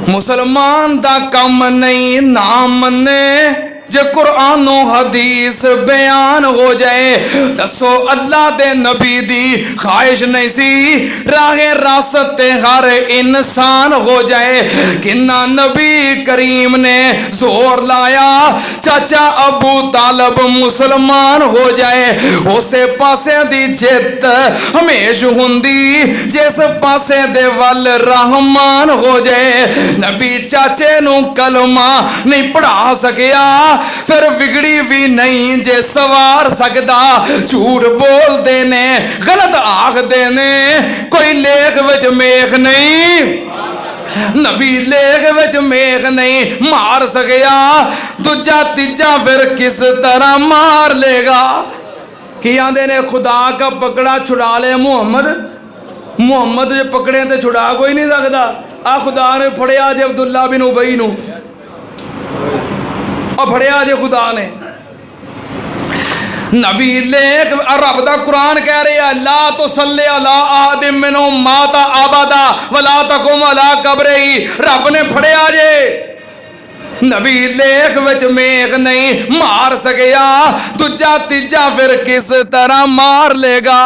मुसलमान दा कम नहीं ना मन्ने जे कुरानो हदीस बयान हो जाए। दसो अल्लाह दे नबी दी ख्वाहिश नहीं सी राहे रासत हर इंसान हो जाए। किन्ना नबी करीम ने जोर लाया चाचा अबू तालब मुसलमान हो जाए। उसे पासे दी जित हमेश हुंदी जिस पासे दे वल रहमान हो जाए। नबी चाचे नू कलमा नहीं पढ़ा सकिया फिर बिगड़ी भी नहीं जे सवार सकदा। झूठ बोलते ने गलत आखते ने कोई लेख विच मेख नहीं। नबी लेख विच मेख नहीं मार सकिया दूजा तीजा फिर किस तरह मार लेगा। कि आंदे ने खुदा का पकड़ा छुड़ा ले मुहम्मद जो पकड़े तो छुड़ा कोई नहीं सकता। आ खुदा ने फड़िया जे अब्दुल्ला बिन उबई नू फड़िया जे खुदा ने। नबी लेख रब दा कुरान कह रहे हैं ला तो सल्ले अला आदिम मिनो माता आबादा वला तकुम अला कब्रही। रब ने फड़िया जे नबी लेख विच मेख नहीं मार सकिया दूजा तीजा फिर किस तरह मार लेगा।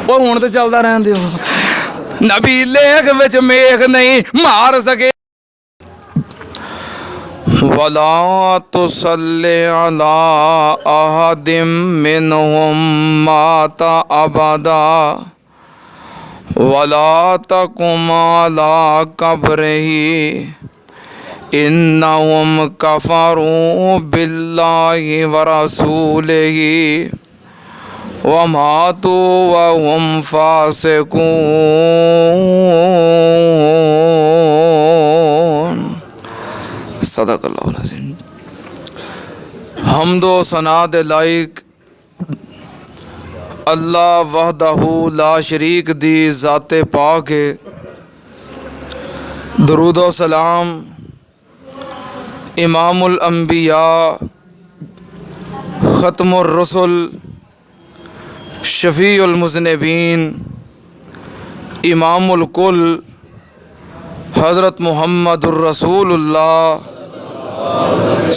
वो हुण तो चलता रहन दियो। नबी लेख विच मेख नहीं मार सके। वला तुसल्ली अला अहदिम मिनहुम माता अबदा वला तकुम अला कब्रिही इन्नहुम कफरू बिल्लाहि व रसूलिही व मातू व हुम फासिकून। सदक़ल्लाहुल अज़ीम। हम्दो सना दे लाइक अल्लाह वहदहू ला शरीक दी ज़ाते पाक है। दुरूद व सलाम इमामुल अंबिया ख़त्मुर रसूल शफ़ीउल मुज़निबीन इमामुल कुल हज़रत मुहम्मदुर रसूलुल्लाह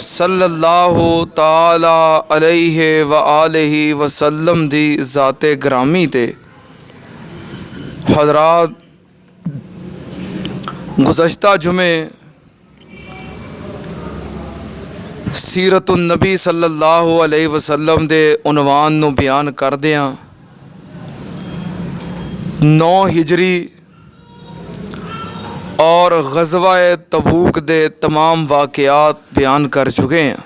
सल्लल्लाहु ताला अलैहि व आलिहि वसल्लम दी ज़ाते ग्रामी ते हज़रात गुज़श्ता जुमे सीरतुन नबी सल्लल्लाहु अलैहि वसल्लम दे उनवान नू बयान करदियां 9 हिजरी और ग़ज़वा तबूक दे तमाम वाक़यात बयान कर चुके हैं।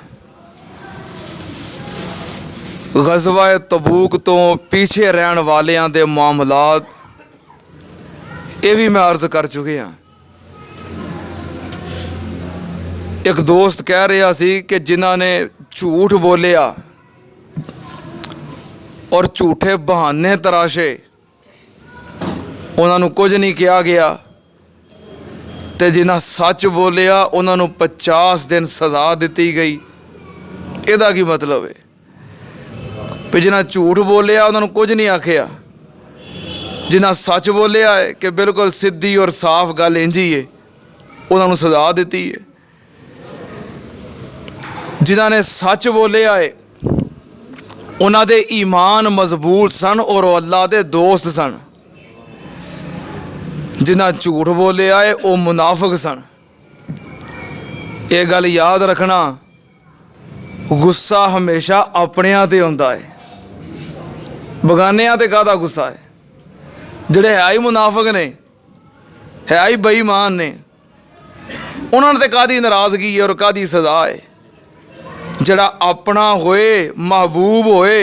ग़ज़वा तबूक तो पीछे रहने वालियां दे मामलात ये भी मैं अर्ज़ कर चुके हैं। एक दोस्त कह रहा सी कि जिन्हों ने झूठ बोलिया और झूठे बहाने तराशे उन्होंने कुछ नहीं किया गया ते जिन्हें सच बोलिया उन्होंने 50 दिन सज़ा दी गई। ਇਹਦਾ की मतलब है भी जिन्हें झूठ बोलिया उन्होंने कुछ नहीं आखिया। जिन्हें सच बोलिया है कि बिल्कुल सीधी और साफ गल इंजी है उन्होंने सज़ा दी है। जिन्होंने सच बोलिया है उन्होंने ईमान मजबूत सन और अल्लाह के दोस्त सन। जिन्हें झूठ बोलिया है वो मुनाफिक सन। ये गल याद रखना गुस्सा हमेशा अपनियां ते हुंदा है बगानियां ते काहदा गुस्सा है। जिहड़े है ही मुनाफिक ने है ही बेईमान ने उन्होंने ते काहदी नाराज़गी है और काहदी सज़ा है। जिहड़ा अपना होए महबूब होए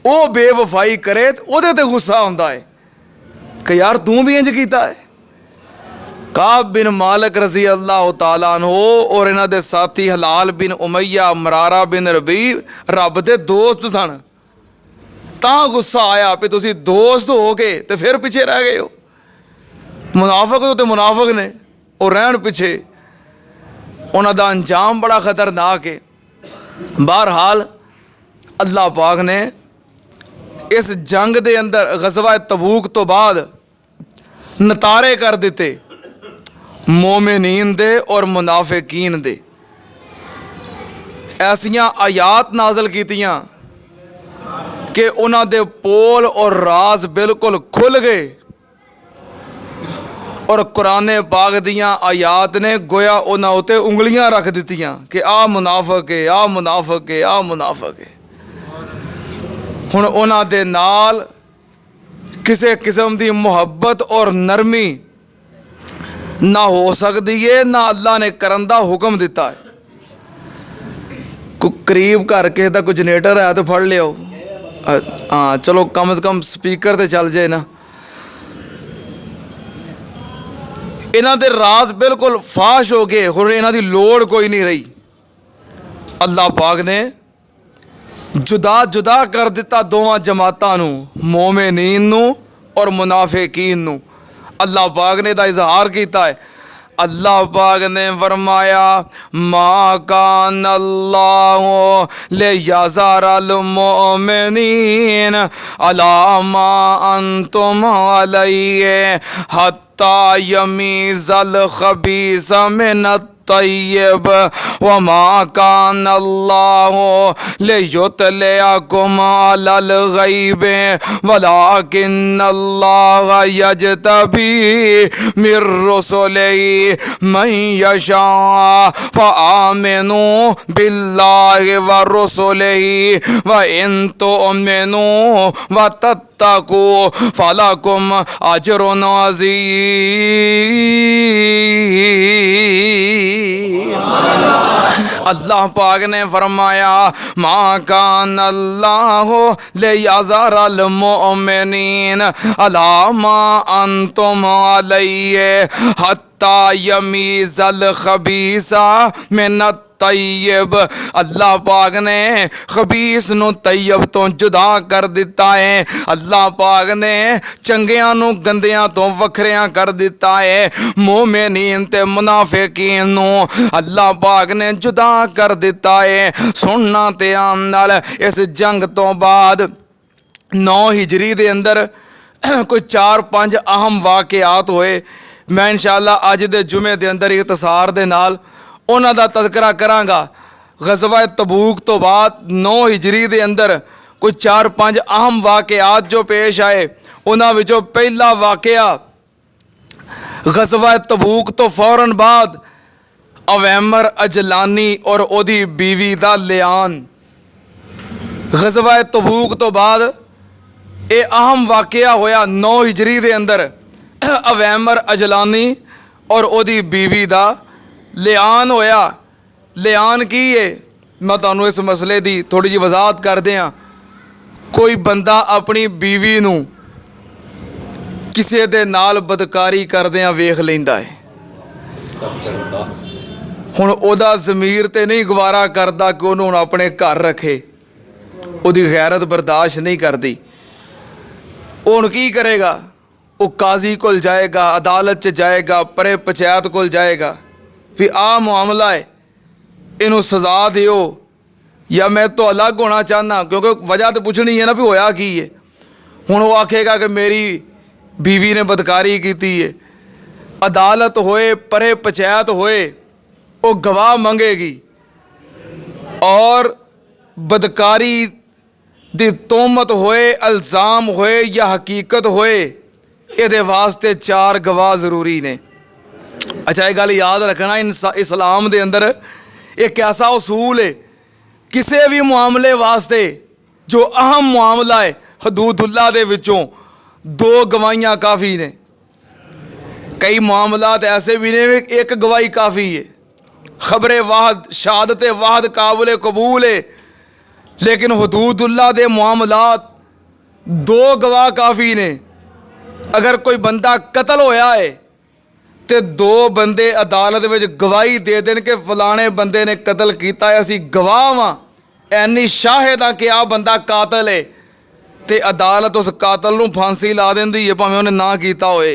वो बेवफाई करे उहदे ते गुस्सा हुंदा है कि यार तू भी इंज कीता है। काब बिन मालिक रज़ी अल्लाह तआला अन्हु और इन्हां दे साथी हलाल बिन उमैया मरारा बिन रबी रब दे दोस्त सन। तां गुस्सा आया भी तुसी दोस्त हो के ते फिर पिछे रह गए हो। मुनाफिक तो मुनाफिक ने और रहन पिछे उन्हां दा अंजाम बड़ा खतरनाक है। बहरहाल अल्लाह पाक ने इस जंग दे अंदर ग़ज़वा तबूक तो बाद नतारे कर दिते। मोमिनीन दे और मुनाफिकीन दे ऐसियां आयात नाज़िल कीतियां कि उन्हां दे पोल और राज बिल्कुल खुल गए और कुरान पाक दियां आयात ने गोया उन्हां उत्ते उंगलियां रख दित्तियां कि आ मुनाफिक है, आ मुनाफिक है, आ मुनाफिक है। हुण उन्हां दे नाल किसी किस्म की मुहब्बत और नरमी ना हो सकती है, ना अल्लाह ने करन दा हुक्म दिता है। कोई करीब घर किसी का कोई जनरेटर है तो फड़ लियो। हाँ चलो कम से कम स्पीकर तो चल जाए ना। इन्हां दे राज बिल्कुल फाश हो गए, हुण इन्हां दी लोड़ कोई नहीं रही। अल्लाह पाक ने जुदा जुदा कर दिता दोवां जमातां नूं, मोमिनीन नूं और मुनाफिकीन नूं। अल्लाह पाक ने दा इजहार किया है। अल्लाह पाक ने फरमाया मा कान अल्लाहु लियज़रल मुमिनीन अला मा अंतुम अलैहि हत्ता यमीज़ल खबीस मिनत तय्यब व मा कान अल्लाहु लियुतलिअकुम अलल गैब वलाकिन अल्लाह यजतबी मिर रुसुलिही मन यशा फआमिनु बिल्लाहि व रुसुलिही व इन तुमिनु व तत्तकू फलकुम अजरुन अज़ीम। अल्लाह पाक ने फरमाया मा कान अल्लाहु लियज़रल मुमिनीन अला मा अंतुम अलैहि हत्ता यमीज़ल खबीसा मिनत तय्यब। अल्लाह पाक ने खबीस नूं तय्यब तो जुदा कर दिता है। अल्लाह पाक ने चंगियां नूं गंदियां तो वखरियां कर दिता है। मोमिनीन ते मुनाफिकीन नूं अल्लाह पाक ने जुदा कर दिता है। सुनना ते आन नाल इस जंग तो बाद 9 हिजरी दे अंदर कोई 4-5 अहम वाक़यात होए। मैं इंशाअल्लाह अज दे जुमे दे अंदर इख्तिसार दे नाल उन्हां दा तज़किरा करांगा। गज़वा तबूक तो बाद 9 हिजरी दे अंदर कोई 4-5 अहम वाक़यात जो पेश आए। उन्हां विचों पहला वाक़या गज़वा तबूक तो फौरन बाद अवैमर अजलानी और ओदी बीवी दा लियान। गज़वा तबूक तो बाद ये अहम वाक़या होया 9 हिजरी दे अंदर अवैमर अजलानी और ओदी बीवी दा लियान होया। लियान की है मैं तुहानूं इस मसले की थोड़ी जी वजाहत कर दियां। कोई बंदा अपनी बीवी नूं किसी दे नाल बदकारी करदियां वेख लैंदा है। हुण ओदा ज़मीर ते नहीं गवारा करदा कि उहनूं अपने घर रखे, ओदी गैरत बर्दाश्त नहीं करती। हुण की करेगा? वो काजी कोल जाएगा, अदालत च जाएगा, परे पंचायत कोल जाएगा भी आ मामला है, इनू सज़ा दिओ या मैं तो अलग होना चाहना, क्योंकि वजह तो पूछनी है ना भी होया की है। हुण वो आखेगा कि मेरी बीवी ने बदकारी की है। अदालत होए, परे पंचायत होए, वो गवाह मंगेगी और बदकारी दी तोहमत होए, इल्ज़ाम होए या हकीकत होए, ये वास्ते 4 गवाह ज़रूरी ने। अच्छा ये गल याद रखना, इस्लाम दे अंदर एक ऐसा उसूल है किसी भी मामले वास्ते जो अहम मामला है हदूदुल्लाह दे विचों 2 गवाहियाँ काफ़ी ने। कई मामलात ऐसे भी ने एक गवाही काफ़ी है। खबर वाहद, शहादत वाहद काबिल कबूल है, लेकिन हदूदुल्लाह दे मामलात 2 गवाह काफ़ी ने। अगर कोई बंदा कतल होया है तो 2 बंदे अदालत में गवाही दे देन कि फलाने बंदे ने कतल किया है, असी गवाह वां, ऐनी शाहिद हाँ कि आ बंदा कातल है, तो अदालत उस कातल नूं फांसी ला देंदी है भावें उन्हें ना कीता होए।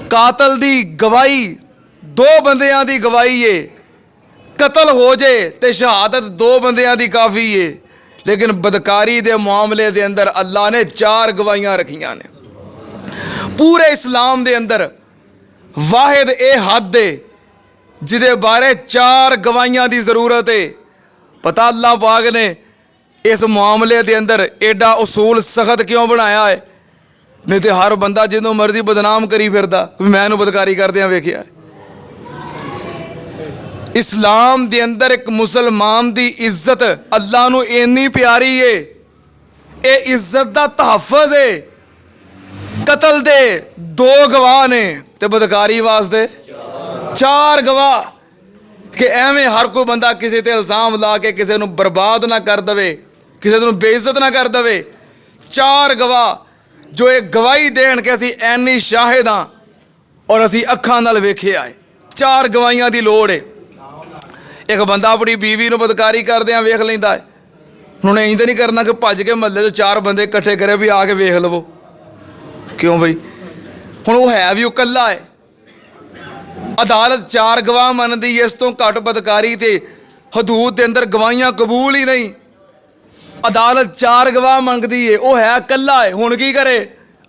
कातल दी गवाही 2 बंदियां दी गवाही है। कतल हो जाए तो शहादत 2 बंदियां दी काफ़ी है, लेकिन बदकारी दे मामले दे अंदर अल्लाह ने 4 गवाहियां रखियां ने। पूरे इस्लाम दे अंदर वाहिद ये हद है जिदे बारे 4 गवाहियां की जरूरत है। पता अल्लाह पाक ने इस मामले के अंदर एडा उसूल सख्त क्यों बनाया है? नहीं तो हर बंदा जिन्हों मर्जी बदनाम करी फिरदा, मैं बदकारी करदे वेखिया। इस्लाम के अंदर एक मुसलमान की इज्जत अल्लाह नूं इन्नी प्यारी है, ये इज्जत का तहफ़्फ़ुज़ है। कतल दे 2 गवाह ने ते बदकारी वास्ते 4 गवाह कि एवें हर कोई बंदा किसी ते इल्ज़ाम ला के किसी नूं बर्बाद ना कर दवे, किसी नूं बेइज्जत ना कर दवे। 4 गवाह जो एक गवाही देण कि असीं ऐनी शाहिद हाँ और असीं अखां नाल वेखिआ है। 4 गवाहियां की लोड़ है। एक बंदा अपनी बीवी नूं बदकारी करदिआं वेख लैंदा है, उन्होंने इंज नहीं करना कि भज के महल्ले 4 बंदे इकट्ठे करे भी आके वेख लवो। क्यों बई हुण वो है भी कल्ला है। अदालत 4 गवाह मनदी, इस तो घट बदकारी ते हदूद के अंदर गवाहियां कबूल ही नहीं। अदालत 4 गवाह मंगती है, वह है कल्ला है। हुण की करे?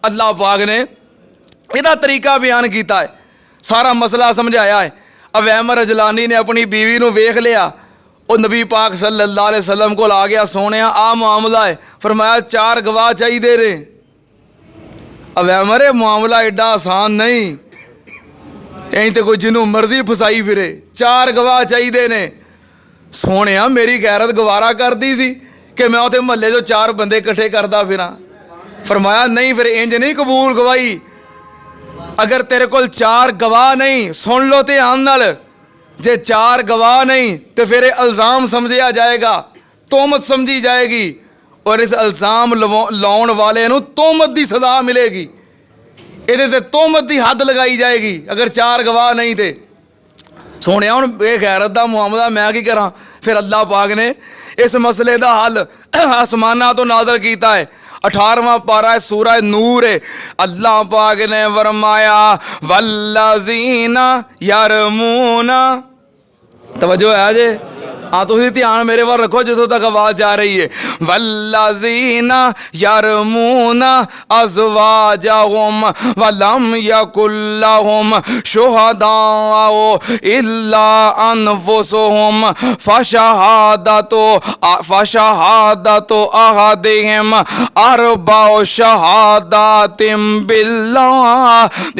अल्लाह पाक ने इहदा तरीका बयान किया है, सारा मसला समझाया है। अवैमर अजलानी ने अपनी बीवी नूं वेख लिया, वो नबी पाक सल्लल्लाहु अलैहि वसल्लम को आ गया, सोने आ मामला है। फरमाया 4 गवाह चाहिए ने। अवैमर ये मामला एडा आसान नहीं, यहीं तो कोई जिन्हों मर्जी फसाई फिरे। 4 गवाह चाहिए ने। सोने मेरी गैरत गवारा करती सी कि मैं उत्थे महल्ले 4 बंदे इकट्ठे करता फिरा। फरमाया नहीं, फिर इंज नहीं कबूल गवाही। अगर तेरे को 4 गवाह नहीं, सुन लो ध्यान नाल, जे 4 गवाह नहीं तो फिर इल्ज़ाम समझिया जाएगा, तोहमत समझी जाएगी और इस इल्ज़ाम लाउण वाले नूं तोहमत की सज़ा मिलेगी। ਇਹਦੇ ਤੇ तोहमत की हद लगाई जाएगी अगर 4 गवाह नहीं थे। सोने हुण ये गैरत का मामला मैं की करा। फिर अल्लाह पाक ने इस मसले का हल आसमाना तो नाज़िल किया है। 18वां पारा है, सूरह नूर है। अल्लाह पाक ने फरमाया वल्लज़ीना यरमूना, तवज्जो है जे? हाँ तुसीं ध्यान मेरे वाल रखो जिसों तक आवाज़ जा रही है। वल्लज़ीना यरमूना अज़वाजहुम वलम यकुल्लहुम शुहदाउ इल्ला अनफुसुहुम फशहादतु अहदिहिम अर्बउ शहादातिम बिल्लाह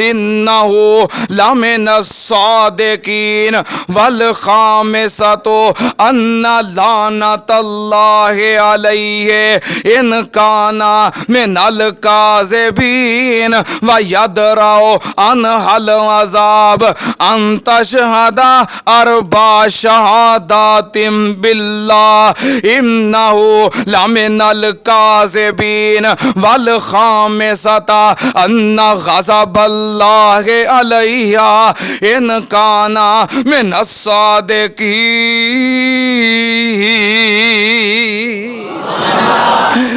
इन्नहु लमिनस सादिकीन वल खामिसतु अन्ना लानतल्लाहि अलैहि इन काना मिनल काज़िबीन व यदरउ अनहल अज़ाब अन तशहदा अर्बा शहादातिम बिल्लाह इन्नहु लमिनल काज़िबीन वल खामिसता अन्ना ग़ज़बल्लाहि अलैहा इन काना मिनस सादिकीन।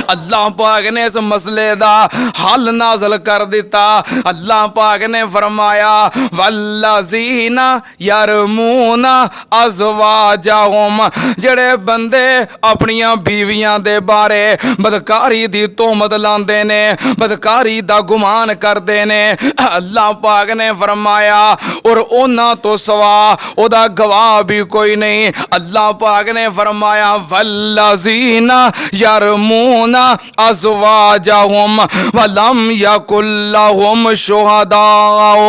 अल्लाह पाक ने इस मसले का हल नाज़िल कर दिता। अल्लाह पाक ने फरमाया वल्लज़ीना यरमूना अज़वाजहुम, जड़े बंदे अपनियां बीवियां दे बारे बदकारी दी तोहमत लांदे ने, बदकारी दा गुमान करते ने। अल्लाह पाक ने फरमाया और उन्हां तो सवा ओदा गवाह भी कोई नहीं। अल्लाह पाक ने फरमाया वल्लज़ीना यरमूना अज़वाजहुम वलम यकुल्लहुम शुहदाउ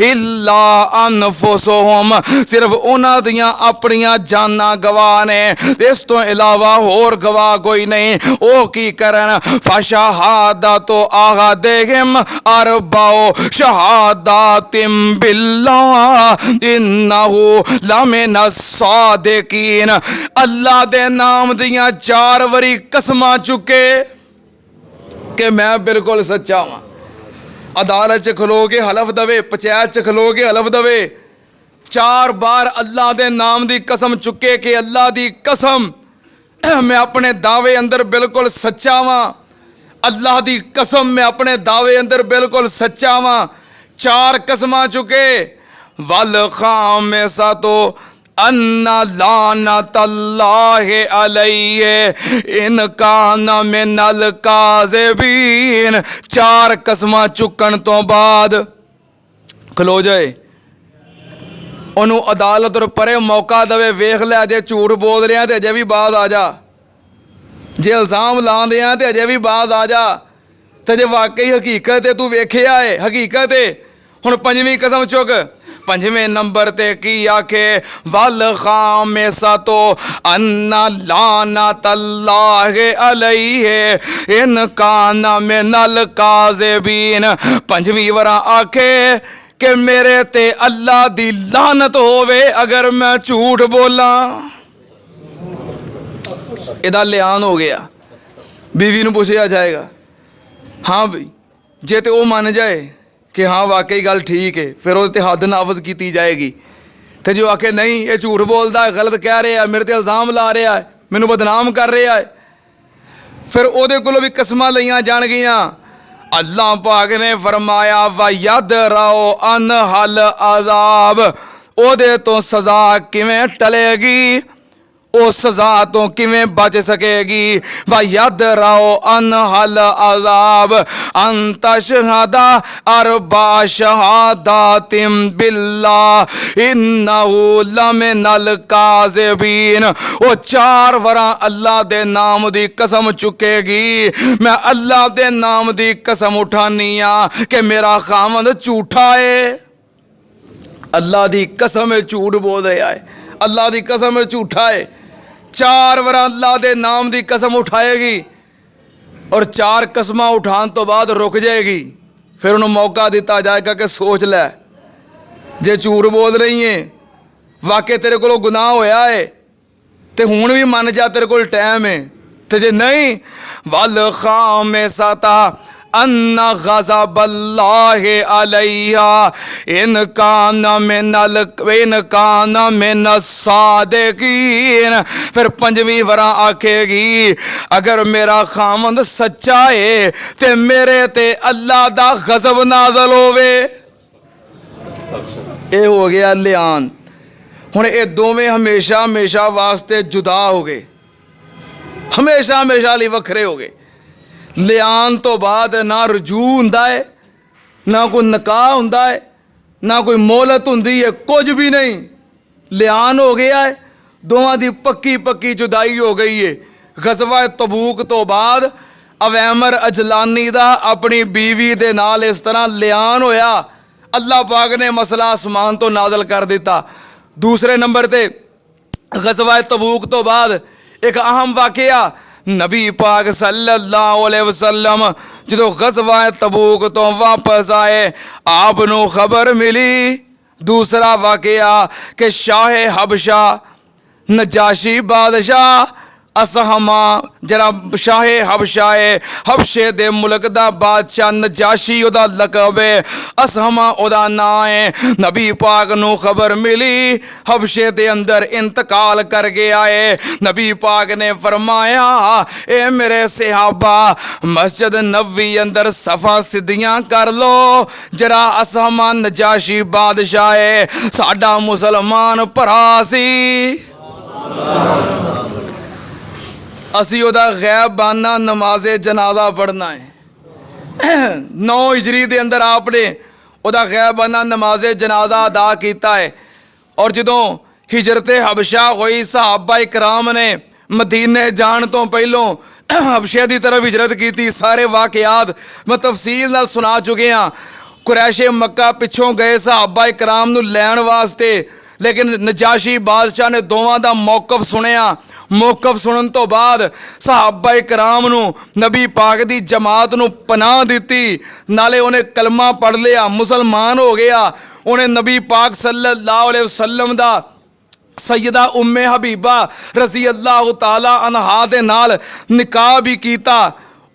इल्ला अनफुसुहुम, सिर्फ उन्हां दियां अपनियां जाना गवाह ने, इस तो इलावा होर गवाह कोई नहीं। ओ की करन फशहादतु अहदिहिम अर्बउ शहादातिम बिल्लाह इन्नहु लमिनस सादिकीन। अल्लाह दे नाम दियां 4 वरी कसमां चुके कि मैं बिल्कुल सच्चा हाँ। अदालत च खलो के हलफ दवे, पंचायत च खलो के हलफ दवे, 4 बार अल्लाह दे नाम दी कसम चुके कि अल्लाह दी कसम मैं अपने दावे अंदर बिल्कुल सच्चा हाँ। अल्लाह दी कसम मैं अपने दावे अंदर बिल्कुल सच्चा हाँ। 4 कसमां चुके। वल खामिसतु अन्ना लानतल्लाहि अलैहि इन कान मिनल काज़िबीन। 4 कसमां चुकन तो बाद खलो जाए, ਉਹਨੂੰ अदालत और परे मौका देवे, वेख लिया जे झूठ बोल रहा तो अजे भी बाज आ जा, जे इल्ज़ाम ला रहा तो अजे भी बाज आ जा, तो जे वाकई हकीकत है तू वेख्या है हकीकत है। हुण 5वीं कसम चुक। 5वें नंबर ते की आखे वल खामिसा तो अन्ना लानतल्लाहि अलैहि इन काना मिनल काज़िबीन। 5वीं वरा आखे कि मेरे ते अल्लाह दी लानत होवे अगर मैं झूठ बोला। इहदा लियान हो गया। बीवी नूं पुछया जाएगा, हाँ बई जे तो वह मन जाए कि हाँ वाकई गल ठीक है, फिर वो हद नाफज की जाएगी। तो जो आखे नहीं ये झूठ बोलता है, गलत कह रहा है, मेरे ते इल्ज़ाम ला रहा है, मैनू बदनाम कर रहा है, फिर ਉਹਦੇ ਕੋਲੋਂ भी कसमां लईआं जाणगियां। अल्लाह पाक ने फरमाया व यद रहो अन हल अजाब, ਉਹਦੇ तो सज़ा किवें टलेगी, उस सज़ा तो किवें बच सकेगी। व यद रहो अन हल अजाब अंतशहदा अरबा शहादातिम बिल्लाह इन्नहु लमिनल काज़िबीन। वो 4 वरा अल्लाह दे नाम दी कसम चुकेगी। मैं अल्लाह दे नाम दी कसम उठानी आ कि मेरा खामद झूठा है। अल्लाह दी कसम झूठ बोल रहा है, अल्लाह दी कसम झूठा है। 4 वरा अल्लाह दे नाम दी कसम उठाएगी और 4 कसमां उठान तो बाद रुक जाएगी। फिर उन्हें मौका दिता जाएगा कि सोच लै, जे झूठ बोल रही है वाकई तेरे को गुनाह होया है तो हुण भी मन जा, तेरे को टाइम है। तो जे नहीं वल खामिसा अन्ना गज़बल्लाहि अलैहा इन काना मिनस सादिकीन। फिर 5वीं वरा आखेगी अगर मेरा खामंद सच्चा है ते मेरे ते अल्लाह दा गज़ब नाज़ल होवे। ये हो गया लियान। हुण ये दोवें हमेशा हमेशा वास्ते जुदा हो गए, हमेशा हमेशा लिए वखरे हो गए। लियान तो बाद ना रजू हुंदा है, ना कोई निकाह हुंदा है, ना कोई मोहलत हुंदी है, कुछ भी नहीं। लियान हो गया है, दोवां दी पक्की पक्की जुदाई हो गई है। गज़वा तबूक तो बाद अवैमर अजलानी दा अपनी बीवी दे नाल इस तरह लियान होया, अल्लाह पाक ने मसला आसमान तो नाज़ल कर दिता। दूसरे नंबर ते गज़वा तबूक तो बाद एक अहम वाक़या, नबी पाक सल्लल्लाहु अलैहि वसल्लम जो गज़वा तबूक तो वापस आए, आपनों खबर मिली दूसरा वाक़या कि शाह हबशा नजाशी बादशाह असहमा जरा शाह हबशा है, हबशे दे मुल्क दा बादशाह नजाशी उदा लकब है, असहमा उदा नाम है। नबी पाक नूं खबर मिली हबशे दे अंदर इंतकाल कर गया है। नबी पाक ने फरमाया ए मेरे सहाबा मस्जिद नबवी अंदर सफ़ा सिद्धियां कर लो, जरा असहमा नजाशी बादशाह है साडा मुसलमान भरा सी, असी उदा गैबाना नमाज़े जनाजा पढ़ना है। 9 हिजरी के अंदर आपने उदा गैबाना नमाज़े जनाजा अदा किया है। और जदों हिजरत हबशा हुई सहाबा इकराम ने मदीने जान तो पहलों हबशे की तरफ हिजरत की। सारे वाक़यात मैं तफसील नाल सुना चुके हाँ। कुरैशे मक्का पिछों गए सहाबा इकराम नूं लैण वास्ते, लेकिन नजाशी बादशाह ने दोवां दा मौकफ सुनिया। मौकफ सुनन तो बाद सहाबा इकराम नूं नबी पाक दी जमात नूं पनाह दिती, नाले उन्हें कलमा पढ़ लिया, मुसलमान हो गया। उन्हें नबी पाक सल्लल्लाहु अलैहि वसल्लम दा सैयदा उम्मे हबीबा रज़ी अल्लाह तआला अन्हा दे नाल निकाह भी कीता।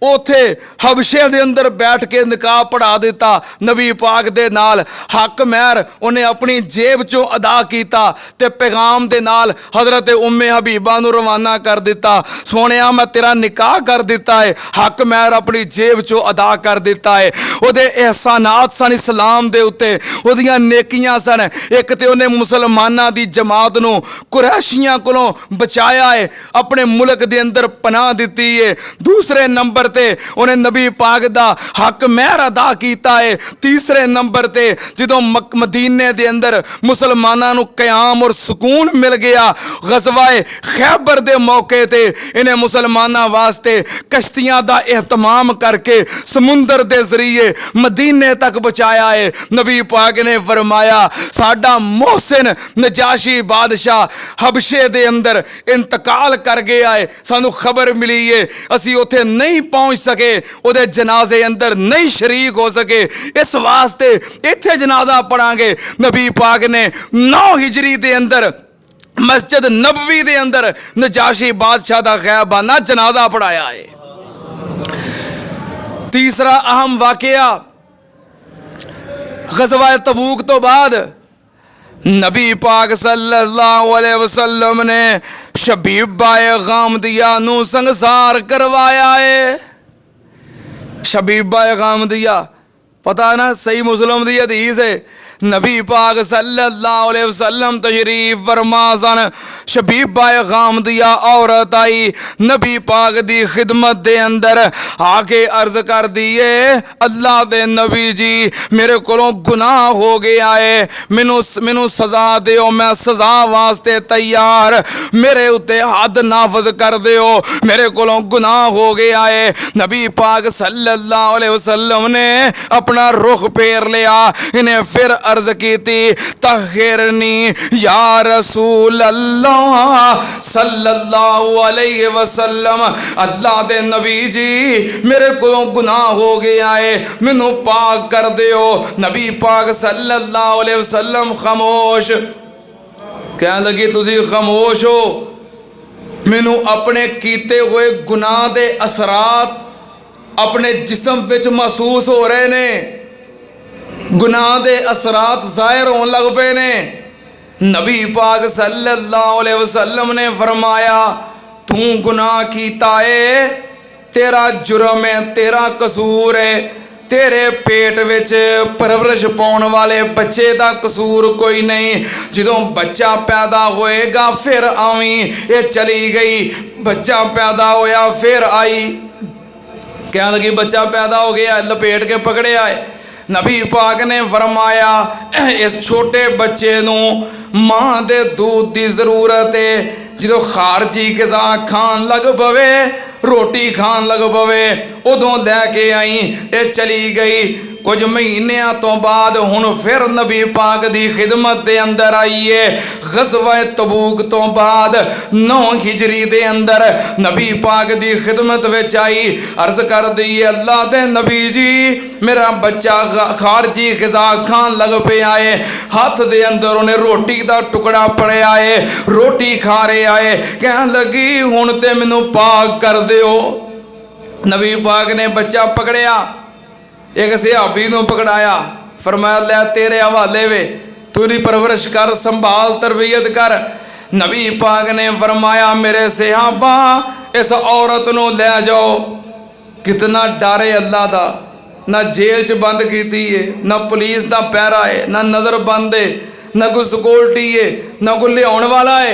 उथे हबशे दे अंदर बैठ के निकाह पढ़ा दिता नबी पाक दे नाल। हक महर उन्हें अपनी जेब चों अदा किया ते पैगाम दे नाल हजरत उम्मे हबीबा नूं रवाना कर दिता। सोनिया मैं तेरा निकाह कर दिता है। हक महर अपनी जेब चों अदा कर दिता है। उहदे एहसानात सन इस्लाम दे उत्ते, उहदियां नेकियां सन। एक ते उन्हें मुसलमानां दी जमात नूं कुरैशियां कोलों बचाया है, अपने मुल्क दे अंदर पनाह दिती है। दूसरे नंबर ते उन्हें नबी पाक दा हक महर अदा किया है। तीसरे नंबर ते जदों मदीने दे अंदर मुसलमानां नूं क़याम और सुकून मिल गया, गज़वाए खैबर दे मौके ते इन्हें मुसलमानां वास्ते कश्तियां दा एहतमाम करके समुंदर दे जरिए मदीने तक बचाया है। नबी पाक ने फरमाया साडा मोहसिन नजाशी बादशाह हबशे दे अंदर इंतकाल कर गया है, सानू खबर मिली है, असी उथे नहीं पहुंच सके, उहदे जनाजे अंदर नहीं शरीक हो सके, इस वास्ते इत्थे जनाजा पढ़ांगे। नबी पाक ने 9 हिजरी दे अंदर मस्जिद नबवी दे अंदर नजाशी बादशाह दा गैबाना जनाजा पढ़ाया है। तीसरा अहम वाकया गज़वा तबूक तो बाद नबी पाक सल्लल्लाहु अलैहि वसल्लम ने शबीबाए गामदिया नूं संसार करवाया है। शबीबाए गामदिया पता है ना, सही मुस्लिम दी हदीस है। नबी पाक सल्लल्लाहु अलैहि वसल्लम तशरीफ फरमा सन। शबीबाए गामदिया औरत आई नबी पाक दी खिदमत दे अंदर आके अर्ज कर दिए अल्लाह दे नबी जी मेरे कोलों गुनाह हो गया है, मैनू सजा दिओ, मैं सजा वास्ते तैयार, मेरे उत्ते हद नाफज कर दिओ, मेरे कोलों गुनाह हो गया है। नबी पाक सल्लल्लाहु अलैहि वसल्लम ने अपना रुख फेर लिया, इन्हें फिर अर्ज की थी तहिरनी या रसूल अल्लाह सल्लल्लाहु अलैहि वसल्लम, अल्लाह दे नबी जी मेरे को गुनाह हो गया है, मैनू पाक कर दिओ। नबी पाक सल्लल्लाहु अलैहि वसल्लम खामोश, कहने लगी तुसी खामोश हो, मैनू अपने कीते हुए गुनाह दे असरात अपने जिस्म विच महसूस हो रहे ने, गुनाह दे असरात जाहिर होने लग पे ने। नबी पाक सल्लल्लाहु अलैहि वसल्लम ने फरमाया तू गुनाह कीता है, तेरा जुर्म है, तेरा कसूर है, तेरे पेट विच परवरिश पाने वाले बच्चे का कसूर कोई नहीं। जदों बच्चा पैदा होएगा फिर आवी, ये चली गई, बच्चा पैदा होया फिर आई, कहने लगी बच्चा पैदा हो गया लपेट के पकड़े आए। नबी पाक ने फरमाया इस छोटे बच्चे नूं मां दे दूध की जरूरत है, जो खारजी ग़िज़ा खान लग पवे, रोटी खान लग पवे, उदों लैके आई, ये चली गई। कुछ महीनों तो बाद हुण फिर नबी पाक दी खिदमत दे अंदर आई है। ग़ज़वा तबूक तो बाद 9 हिजरी दे अंदर नबी पाक दी खिदमत विच आई, अर्ज कर दी अल्लाह दे नबी जी मेरा बच्चा खारजी ग़िज़ा खान लग पे आए, हाथ दे अंदर उन्हें रोटी का टुकड़ा पड़िया है, रोटी खा रहे आए, कहने लगी हुण ते मैनू पाक कर दिओ। नबी पाक ने बच्चा पकड़िया, एक सहाबी नूं पकड़ाया, फरमाया लै तेरे हवाले वे, तू दी परवरिश कर, संभाल, तरबियत कर। नबी पाक ने फरमाया मेरे सहाबा इस औरत नूं लै जाओ। कितना डर है अल्लाह दा, ना जेल च बंद की है, ना पुलिस का पैरा है, ना नज़र बंद है, ना कोई सिक्योरिटी है, ना कोई लियाउण वाला है।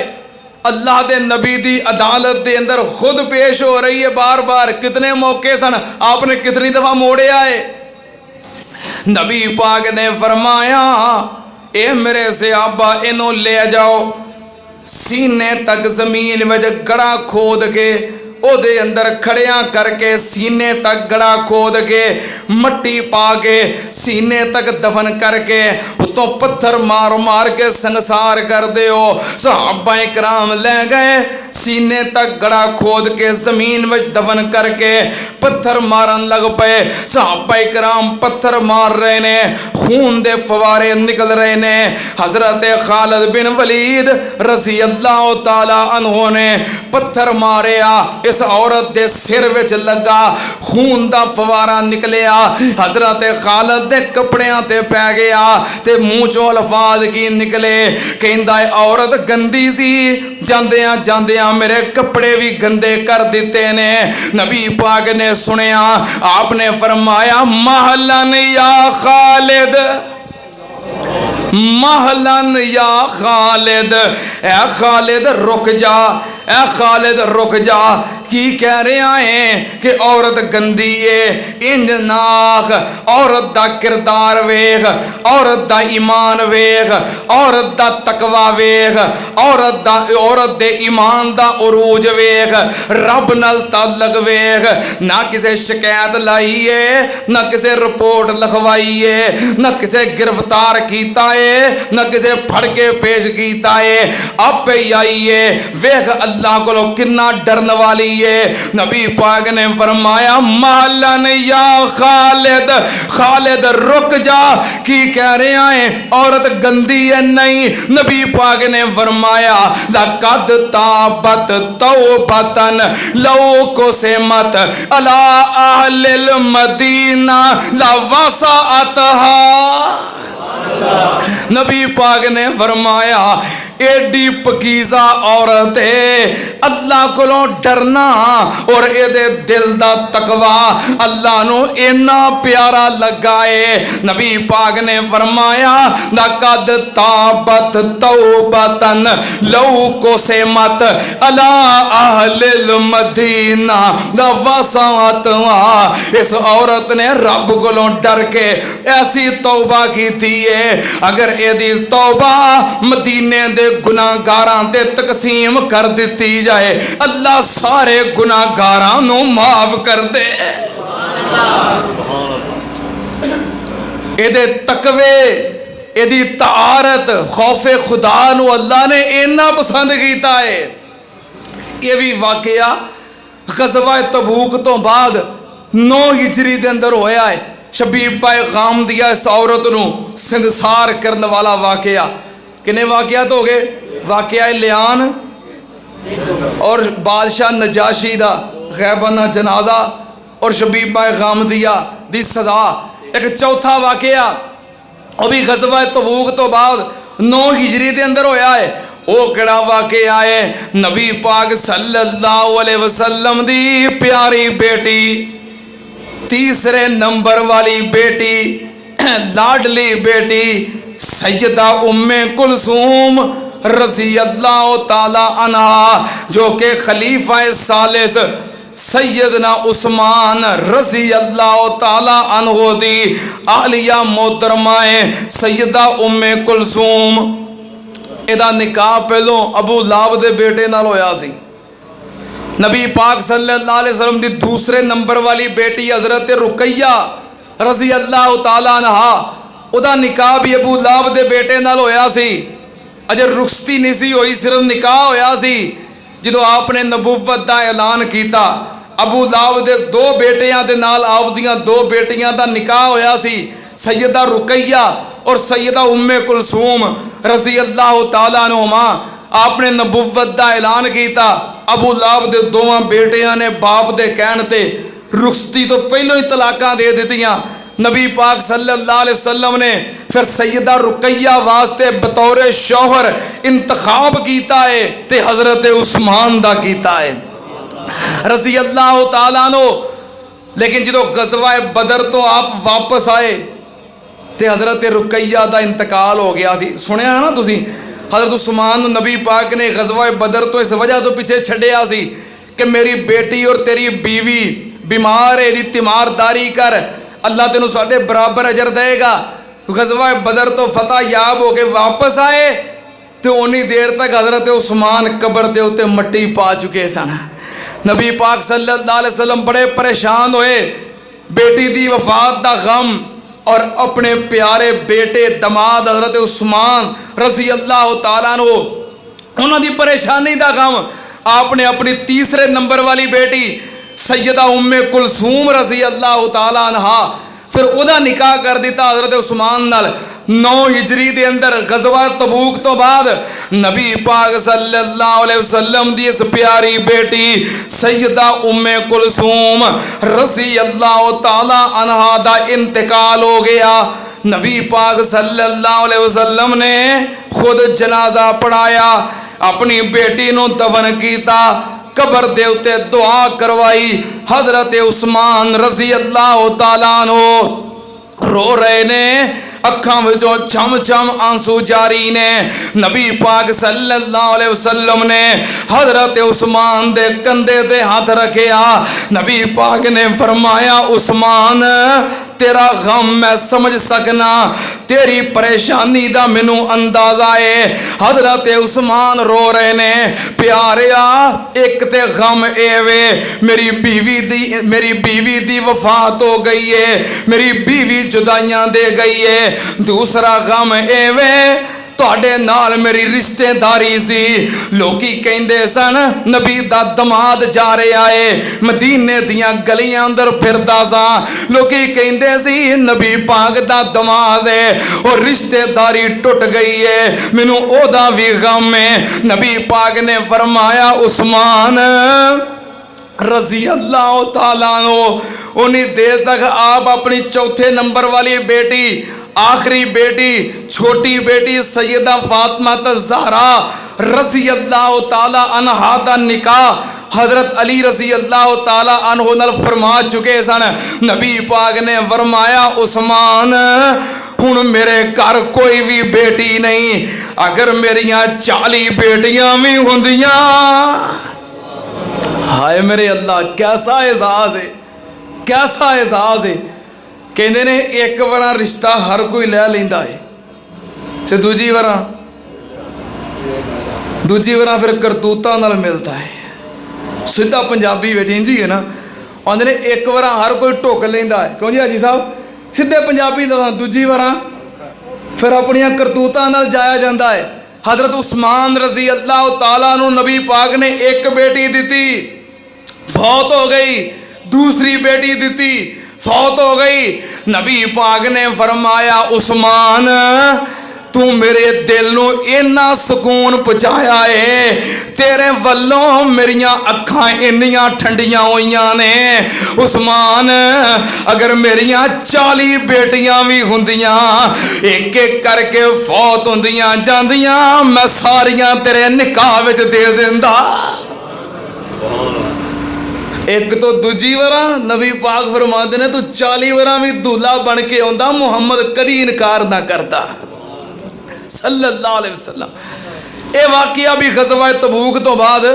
अल्लाह दे नबी दी अदालत दे अंदर खुद पेश हो रही है बार बार। कितने मौके सन, आपने कितनी दफ़ा मोड़िया है। नबी पाक ने फरमाया ए मेरे सहाबा इन्हों ले जाओ, सीने तक जमीन में गड़ा खोद के ओदे अंदर खड़िया करके सीने तक गड़ा खोद के मट्टी पा के सीने तक दफन करके उतों पत्थर मार मार के संसार कर दिओ। सहाबा इकराम ले गए, सीने तक गड़ा खोद के जमीन में दफन करके पत्थर मारन लग पे। सहाबा इकराम पत्थर मार रहे ने, खून दे फवारे निकल रहे ने। हजरत खालिद बिन वलीद रज़ी अल्लाह तआला अन्हु ने पत्थर मारे, इस औरत दे सिर विच लगा, खून दा फवारा निकलिया, हजरत खालिद दे कपड़ियां ते पै गया ते मूँह चों अल्फाज की निकले, कहंदा औरत गंदी सी, जांदियां जांदियां मेरे कपड़े भी गंदे कर दिते ने। नबी पाक ने सुनिया, आपने फरमाया महलन या खालिद, महलन या खालिद, ए खालिद रुक जा, ए खालिद रुक जा। की कह रहा है कि औरत गंदी है, इंज नाख, औरत दा किरदार वेख, औरत दा ईमान वेख, औरत दा तकवा वेख, औरत दे ईमान दा उरूज वेख, रब नाल ताल्लुक वेख, ना किसे शिकायत लाई है, ना किसे रिपोर्ट लिखवाई है, ना किसे गिरफ्तार कीता है, ना किसे फड़ के पेश कीता है, आपे ही आई है। वेख अल्लाह को किन्ना डरन वाली है। नबी पाक ने फरमाया महलन या खालिद, खालिद रुक जा। की कह रहा है औरत गंदी है? नहीं, नबी पाक ने फरमाया लक़द ताबत तौबतन लौ को से मत अला अहलिल मदीना लवसअतहा। नबी पाक ने फरमाया एडी पकीज़ा औरत है, अल्लाह को डरना और एदे दिल दा तकवा अल्लाह नु इन्ना प्यारा लगा है। नबी पाक ने फरमाया लक़द ताबत तौबतन लौ को से मत अला अहलिल मदीना लवसअतहा। इस औरत ने रब को डर के ऐसी तौबा की थी है, अगर एदी तौबा मदीने दे गुनाहगारां ते तकसीम कर दी जाए, अल्लाह सारे गुनाहगारां नू माफ कर दे। एदे तकवे, एदी तारत, खौफे खुदा नू अल्लाह ने इन्ना पसंद किया है। ये भी वाकया गज़वा तबूक तो बाद 9 हिजरी दे अंदर होया है। शबीब पाए गाम दिया इस औरत नू संसार करने वाला वाकया। किन्ने वाकयात हो गए? वाकया लियान और बादशाह नजाशी दा गैबाना जनाजा और शबीब पाए गाम दिया दी सजा। एक चौथा वाकया वह भी गज़वा तबूक तो बाद 9 हिजरी के अंदर होया है। वो केड़ा वाकया है? नबी पाक सल्लल्लाहु अलैहि वसल्लम दी प्यारी बेटी, तीसरे नंबर वाली बेटी, लाडली बेटी सैयदा उम्मे कुलसूम रज़ी अल्लाह ताला अन्हा, जो के खलीफा सालिस सैयदना उस्मान रज़ी अल्लाह ताला अन्हो दी आलिया मोहतरमाए सैयदा उम्मे कुलसूम। इहदा निकाह पहलों अबू लाब दे बेटे नाल होया सी। नबी पाक सल्लल्लाहु अलैहि वसल्लम दी दूसरे नंबर वाली बेटी हज़रत रुकैया रज़ी अल्लाह ताला अन्हा, उदा निकाह भी अबू लाब दे बेटे नाल होया सी। अजे रुखसती नहीं सी होई, सिर्फ निकाह होया सी। जो आपने नबूवत दा ऐलान किया, अबू लाब दे 2 बेटियां दे नाल आप दियां 2 बेटियां दा निकाह होया सी, सैयदा रुकैया और सैयदा उम्मे कुलसूम रज़ी अल्लाह ताला अन्हुमा। आपने नबूवत दा ऐलान किया। अबू लाब दे 2 बेटियां ने बाप दे कहने ते रुखसती तो पहलों ही तलाकां दे दित्तियां। नबी पाक सल्लल्लाहु अलैहि वसल्लम ने फिर सैयदा रुकैया वास्ते बतौर शौहर इंतखाब किया है ते हज़रत उस्मान दा किया है रज़ी अल्लाह ताला अन्हु। लेकिन जो गज़वा बदर तो आप वापस आए ते हज़रत रुकैया दा इंतकाल हो गया सी। सुनिया ना तुसी? हज़रत उस्मान नबी पाक ने गज़वा बदर तो इस वजह तो पीछे छड्डिया सी कि मेरी बेटी और तेरी बीवी बीमार है, दी तीमारदारी कर, अल्लाह तेनू साढ़े बराबर अजर देगा। गज़वा बदर तो फतह याब होके वापस आए तो उन्नी देर तक हज़रत उस्मान कबर के उत्ते मट्टी पा चुके सन। नबी पाक सल्लल्लाहु अलैहि वसल्लम बड़े परेशान होए, बेटी दी वफात दा गम और अपने प्यारे बेटे दमाद हज़रत उस्मान रज़ी अल्लाह ताला अन्हु उन्हां दी परेशानी दा गम आपने अपनी तीसरे नंबर वाली बेटी सैयदा उम्मे कुलसूम रज़ी अल्लाह ताला अन्हा फिर ओदा निकाह कर दिता हज़रत उस्मान नाल। 9 हिजरी दे अंदर गज़वा तबूक तो बाद नबी पाक सल्लल्लाहु अलैहि वसल्लम दी इस प्यारी बेटी सैयदा उम्मे कुलसूम रज़ी अल्लाह ताला अन्हा दा इंतकाल हो गया। नबी पाक सल्लल्लाहु अलैहि वसल्लम ने खुद जनाजा पढ़ाया, अपनी बेटी नूं दफन कीता, कबर दे उत्ते दुआ करवाई। हजरत उस्मान रज़ी अल्लाह तआला अन्हु रो रहे ने, अखां विचों छम छम आंसू जारी ने। नबी पाक सल्लल्लाहु अलैहि वसल्लम ने हजरत उस्मान दे कंधे ते हाथ रखिया। नबी पाक ने फरमाया, उस्मान तेरा गम मैं समझ सकना, तेरी परेशानी दा मैनू अंदाजा है। हजरत उस्मान रो रहे ने, प्यारिया एक ते गम एवे मेरी बीवी दी वफात हो गई है, मेरी बीवी जुदाइयां दे गई है। दूसरा गम एवे तुहाडे नाल मेरी रिश्तेदारी सी, लोकी कहंदे सन नबी दा दमाद जा रहा है, मदीने दियां गलियां अंदर फिरदा सा, लोकी कहंदे सी नबी पाक दा दमाद है, और रिश्तेदारी टुट गई है, मैनू ओदा भी गम है। नबी पाक ने फरमाया, उस्मान रज़ी अल्लाह ताला अन्हु उन्हीं देर तक आप अपनी चौथे नंबर वाली बेटी, आखिरी बेटी, छोटी बेटी सैयदा फातिमा ज़हरा रज़ी अल्लाह ताला अन्हा दा निकाह हज़रत अली रज़ी अल्लाह ताला अन्हु नाल फरमा चुके सन। नबी पाक ने फरमाया, उस्मान हुण मेरे घर कोई भी बेटी नहीं, अगर मेरियां 40 बेटियां भी होंदियां, हाय मेरे अल्लाह कैसा एहसास है, कैसा एहसास है। कहते ने एक बार रिश्ता हर कोई लै लेंदा है, ते दूजी बार फिर करतूतां नाल मिलता है। सीधा पंजाबी में इंज ही है ना, आंदे ने एक बार हर कोई ढुक लेंदा है, क्यों जी हाजी साहब, सीधे पंजाबी दा दूजी बार फिर अपनियां करतूतां नाल जाया जाता है। हजरत उस्मान रज़ी अल्लाह ताला अन्हु नबी पाक ने एक बेटी दी, फौत हो गई, दूसरी बेटी दी, फौत हो गई। नबी पाक ने फरमाया, उस्मान तू मेरे दिल नू इन्ना सुकून पहुँचाया है, तेरे वल्लों मेरियां अखां इन्नियां ठंडियां होइयां ने। उस्मान अगर मेरियां 40 बेटियां भी हुंदियां, एक एक करके फौत हुंदियां जांदियां, मैं सारियां तेरे निकाह विच दे दिंदा। एक तो दूजी बार नबी पाक फरमाते ने, तू 40 बार भी दूल्हा बन के आंदा, मुहम्मद कदी इनकार ना करता सल्लल्लाहु अलैहि वसल्लम। ये वाकया भी गज़वा तबूक तो बाद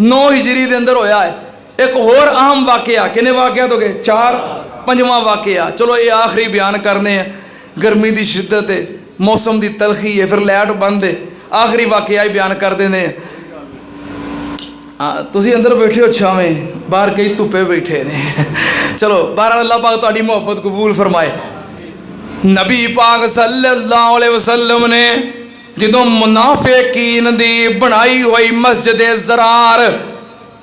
9 हिजरी के अंदर होया है। एक होर अहम वाकया, कितने वाकया तो गए 4, 5वां वाकया, चलो ये आखिरी बयान करने हैं। गर्मी की शिद्दत है, मौसम की तलखी है, फिर लाइट बंद है, आखिरी वाकया ही बयान कर देने हैं। हाँ तुसी अंदर बैठे हो छावें, बाहर कई धुप्पे बैठे ने, चलो बाहर अल्लाह पाक तुहाडी मोहब्बत कबूल फरमाए। नबी पाक सल्लल्लाहु अलैहि वसल्लम ने जदों मुनाफिकीन दी बनाई हुई मस्जिद ज़रार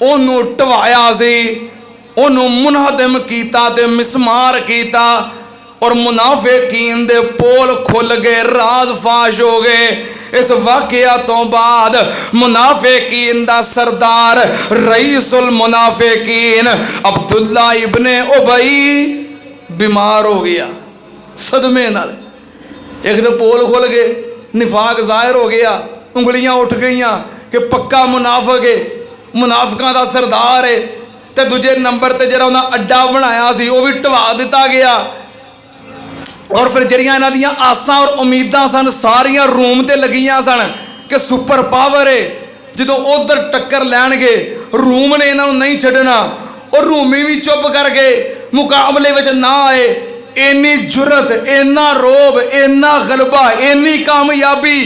ओनू ढवाया सी, ओनू मुनहदम कीता ते मिसमार कीता, और मुनाफिकीन दे पोल खुल गए, राज फाश हो गए। इस वाकया तो बाद मुनाफिकीन दा सरदार रईसुल मुनाफिकीन अब्दुल्ला इब्ने उबई बीमार हो गया सदमे नाल। एक तो पोल खुल गए, निफाक जाहिर हो गया, उंगलियां उठ गईयां कि पक्का मुनाफिक है, मुनाफिकां दा सरदार है। तो दूजे नंबर ते जिहड़ा उन्हां अड्डा बनाया सी वो भी ढवा दिता गया, और फिर जिहड़ियां इन्हां दियां आसां और उम्मीदां सन सारियां रूम ते लगियां सन कि सुपर पावर है, जो उधर टक्कर लैणगे रूम ने इन्हां नूं नहीं छड्डना, और रूमी भी चुप कर गए, मुकाबले विच ना आए। इन्नी जुरत, इन्ना रोब, इन्ना गलबा, इन्नी कामयाबी,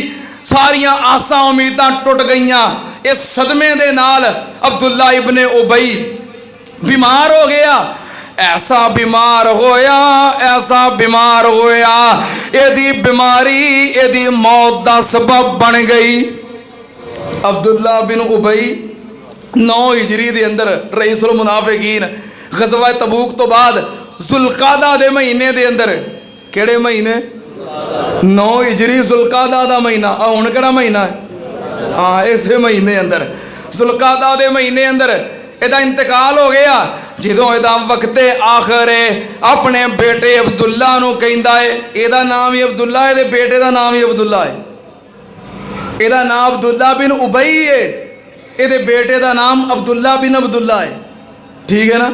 सारियां आसां उम्मीदां टुट गईयां। इस सदमे दे नाल अब्दुल्ला इब्ने उबई बीमार हो गया। ऐसा बीमार होया, ऐसा बीमार होया, यदी बीमारी यदी मौत का सबब बन गई। अब्दुल्ला बिन उबई 9 हिजरी के अंदर रईसुल मुनाफिकीन गज़वा तबूक तो बाद जुल्कादा दे महीने दे अंदर, केड़े महीने 9 हिजरी जुल्कादा दा महीना, हुण केड़ा महीना है, हाँ इस महीने अंदर जुल्कादा दे महीने अंदर इहदा इंतकाल हो गया। जो इहदा वक्ते आखिर है अपने बेटे अब्दुल्ला नूं कहंदा है, इहदा नाम ही अब्दुल्ला है, इहदे बेटे दा नाम ही अब्दुल्ला है, इहदा नाम अब्दुल्ला बिन उबई है, इहदे बेटे दा नाम अब्दुल्ला बिन अब्दुल्ला है, ठीक है ना,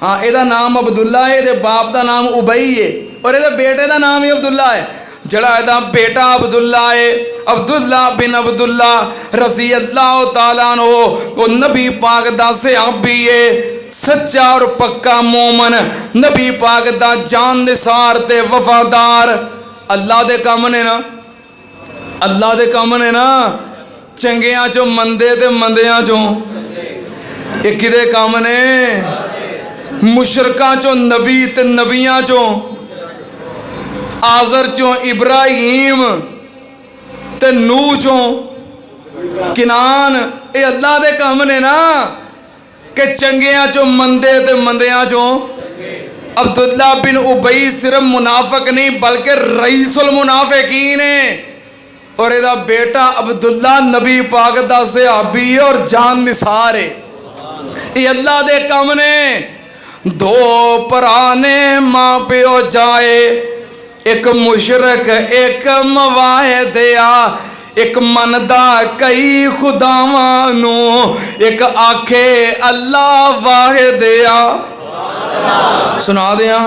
हाँ इहदा नाम अब्दुल्ला है, इहदे बाप दा नाम उबई है और इहदे बेटे दा नाम ही अब्दुल्ला है। जड़ा इहदा बेटा अब्दुल्ला है, अब्दुल्ला बिन अब्दुल्ला रज़ी अल्लाह तआला अन्हु, वो नबी पाक दा सहाबी है, सच्चा और पक्का मोमन, नबी पाक दा जान निसार ते वफादार। अल्लाह दे काम ने ना, अल्लाह दे काम ने ना, चंगियां चों मंदे ते मंदियां चों ये किदे काम ने, मुशरकां चों नबी ते नबियां चों, आज़र चों इब्राहीम ते नूह चों किनान, ये अल्लाह दे काम ने ना कि चंगियां चों मंदे ते मंदियां चों। अब्दुल्ला बिन उबई सिर्फ मुनाफिक नहीं बल्कि रईसुल मुनाफिकीन है और इहदा बेटा अब्दुल्ला नबी पाक दा सहाबी है और जान निसार है। ये अल्लाह दे काम ने। दो भरा ने मां प्यो जाए, एक मुशरक एक मवाहिदिया, एक मनदा कई खुदावां नू, एक आखे अल्लाह वाहिदिया। सुना दिया,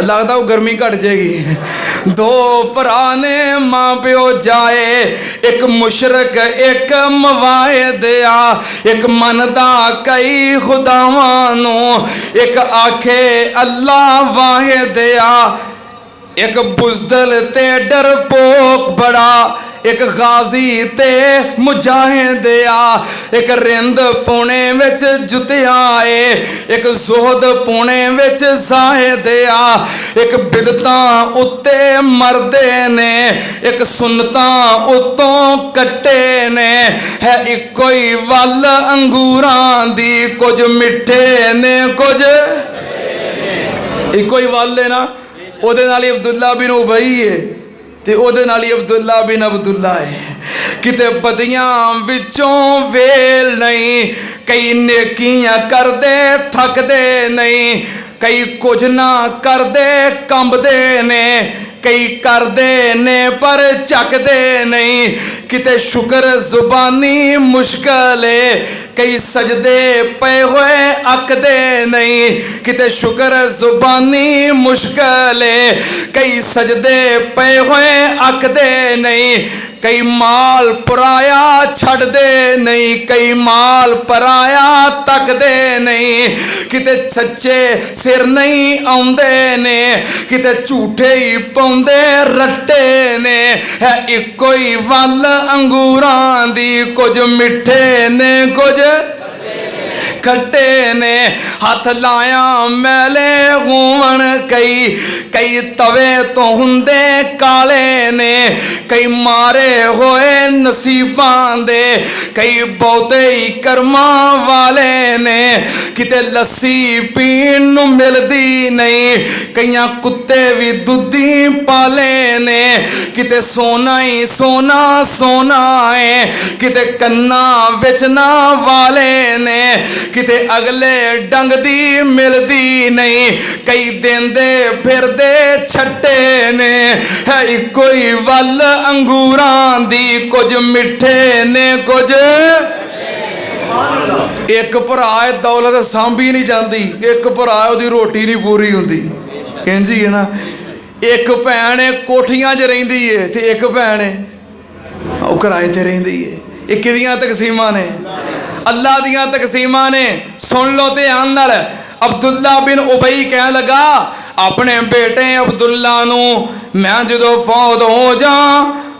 लगता वो गर्मी घट जाएगी। दो भरा ने मां प्यो जाए, एक मुशरक एक मवाहिदिया, एक मनदा कई खुदावां नू, एक आखे अल्लाह वाहिदिया। एक बुज़दिल ते डरपोक बड़ा, एक गाजी ते मुजाहिदिया, एक रिंद पुणे विच जुतिया है, एक ज़ुहद पुणे विच ज़ाहिदिया, एक बिदतां उत्ते मरदे ने, एक सुन्नतां उत्तों कट्टे ने, है इक्को ही वल अंगूरां दी, कुछ मिठे ने कुछ इक्को ही वल है ना। ਉਹਦੇ ਨਾਲ ਹੀ ਅਬਦੁੱਲਾ ਬਿਨ ਉਬਈ ਹੈ ਤੇ ਉਹਦੇ ਨਾਲ ਹੀ ਅਬਦੁੱਲਾ ਬਿਨ ਅਬਦੁੱਲਾ ਹੈ। ਕਿਤੇ ਬਦੀਆਂ ਵਿੱਚੋਂ ਵੇਲ ਨਹੀਂ, ਕਈ ਨੇਕੀਆਂ ਕਰਦੇ ਥੱਕਦੇ ਨਹੀਂ, ਕਈ ਕੁਝ ਨਾ ਕਰਦੇ ਕੰਬਦੇ ਨੇ, कई करदे ने पर झकदे नहीं, किते शुक्र जुबानी मुश्किल है, कई सजदे पे हुए अकदे नहीं, किते शुक्र जुबानी मुश्किल है, कई सजदे पे हुए अकदे नहीं, कई माल पराया छड़दे नहीं, कई माल पराया तकदे नहीं, किते सच्चे सिर नहीं आउंदे ने, किते झूठे ही पाउंदे रट्टे ने, है इक्को ही वल अंगूरां दी, कुछ मिठे ने कुछ खट्टे ने। हथ लाया मैले होवन कई, कई तवे तो हुंदे काले ने, कई मारे होए नसीबां दे, कई बहुते ही कर्मा वाले ने, किते लस्सी पीन नूं मिलदी नहीं, कईयां कुत्ते भी दुधी पाले ने, किते सोना ही सोना सोना है, किते कन्ना विच ना वाले ने, किते अगले डंग दी मिलदी नहीं, कई देंदे फिरदे छट्टे ने, है इक्को ही वल अंगूरां दी, कुछ मिठे ने कुछ। एक भरा दौलत सांभी नहीं जाती, एक भरा उहदी रोटी नहीं पूरी हुंदी, इंज ही है ना। एक भैन कोठियां च रहिंदी है ते एक भैन वो किराए ते रहिंदी है। ये किदियां तकसीमां ने? अल्लाह दियां तकसीमां ने। सुन लो ध्यान नाल। अब्दुल्ला बिन उबई कह लगा अपने बेटे अब्दुल्ला नूं, मैं जदों फौत हो जा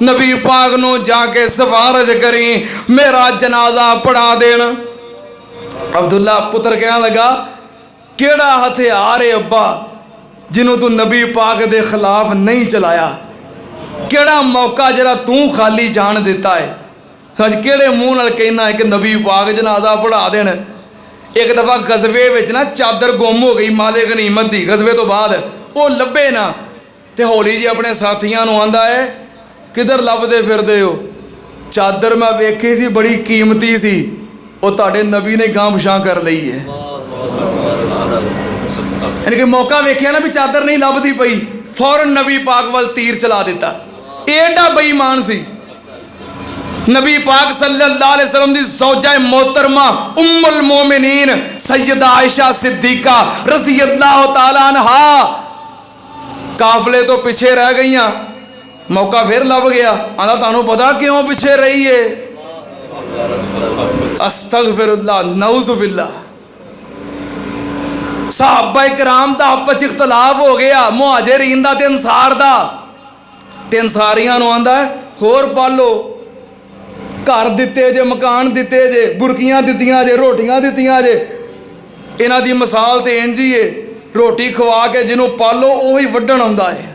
नबी पाक नूं जाके सिफारिश करी, मेरा जनाजा पढ़ा देन। अब्दुल्ला पुत्र कह लगा केड़ा हथियार है अब्बा जिन्हों तू नबी पाक दे खिलाफ नहीं चलाया? केड़ा मौका जरा तू खाली जान देता है? अज केड़े मूँह नाल कहना है कि नबी पाक जनाजा पढ़ा देन? एक दफ़ा गजबे विच ना चादर गुम हो गई माले गनीमत की, गजबे तो बाद वो लभे ना, तो हौली जी अपने साथियों को आंदा है किधर लभदे फिरदे हो, चादर मैं वेखी सी बड़ी कीमती सी, वो तुहाडे नबी ने गांह पिछां कर ली है। यानी कि मौका वेख्या ना भी चादर नहीं लभदी पई, फौरन नबी पाक वाल तीर चला दिता। एडा बेईमान सी। नबी पाक सल्लल्लाहु अलैहि वसल्लम दी ज़ौजा मोहतरमा उम्मुल मोमिनीन सैयदा आयशा सिद्दीका रज़ी अल्लाह तआला अन्हा काफले तो पीछे रह गई, मौका फिर लभ गया। आंदा तुहानू पता क्यों पीछे रही है? अस्तगफिरुल्लाह नऊज़ुबिल्लाह। सहाबा किराम दा आपस इख्तलाफ हो गया, मुहाजिरीन दा ते अंसार दा। ते अंसारियां नू आंदा है होर पालो, घर दिते जे, मकान दिते जे, बुरकियां दित्तियां जे, रोटियां दित्तियां जे। इन्हां दी मिसाल ते इंज ही है, रोटी खवा के जिन्हों पालो उही वड्डण आउंदा है।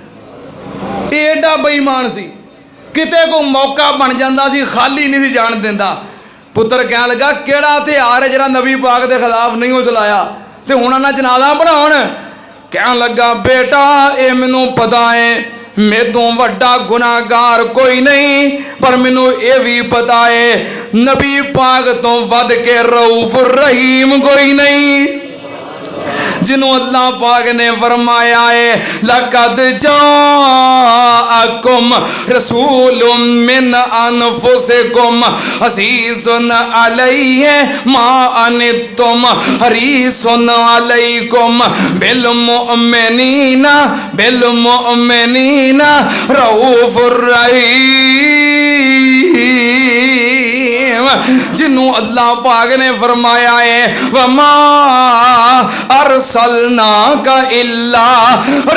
ये एडा बेईमान सी, किते को मौका बन जाता सी खाली नहीं सी जान देंदा। पुत्र कह लगा केड़ा हथियार है जिहड़ा नबी पाक के खिलाफ नहीं हो चलाया, तो हुण ना जनाजा पढ़ाउण। कह लगा बेटा ये मैनू पता है मेरे तो वड्डा गुनाहगार कोई नहीं, पर मैनू ये भी पता है नबी पाक तो वध के रऊफ रहीम कोई नहीं, जिन्हों अल्लाह पाक ने फरमाया है लक़द जाअकुम रसूलुम मिन अनफुसिकुम अज़ीज़ुन अलैहि मा अनित्तुम हरीसुन अलैकुम बिल मुमिनीना रऊफुर रहीम। जिन्हों अल्लाह पाक ने फरमाया है वमा अरसलना का इल्ला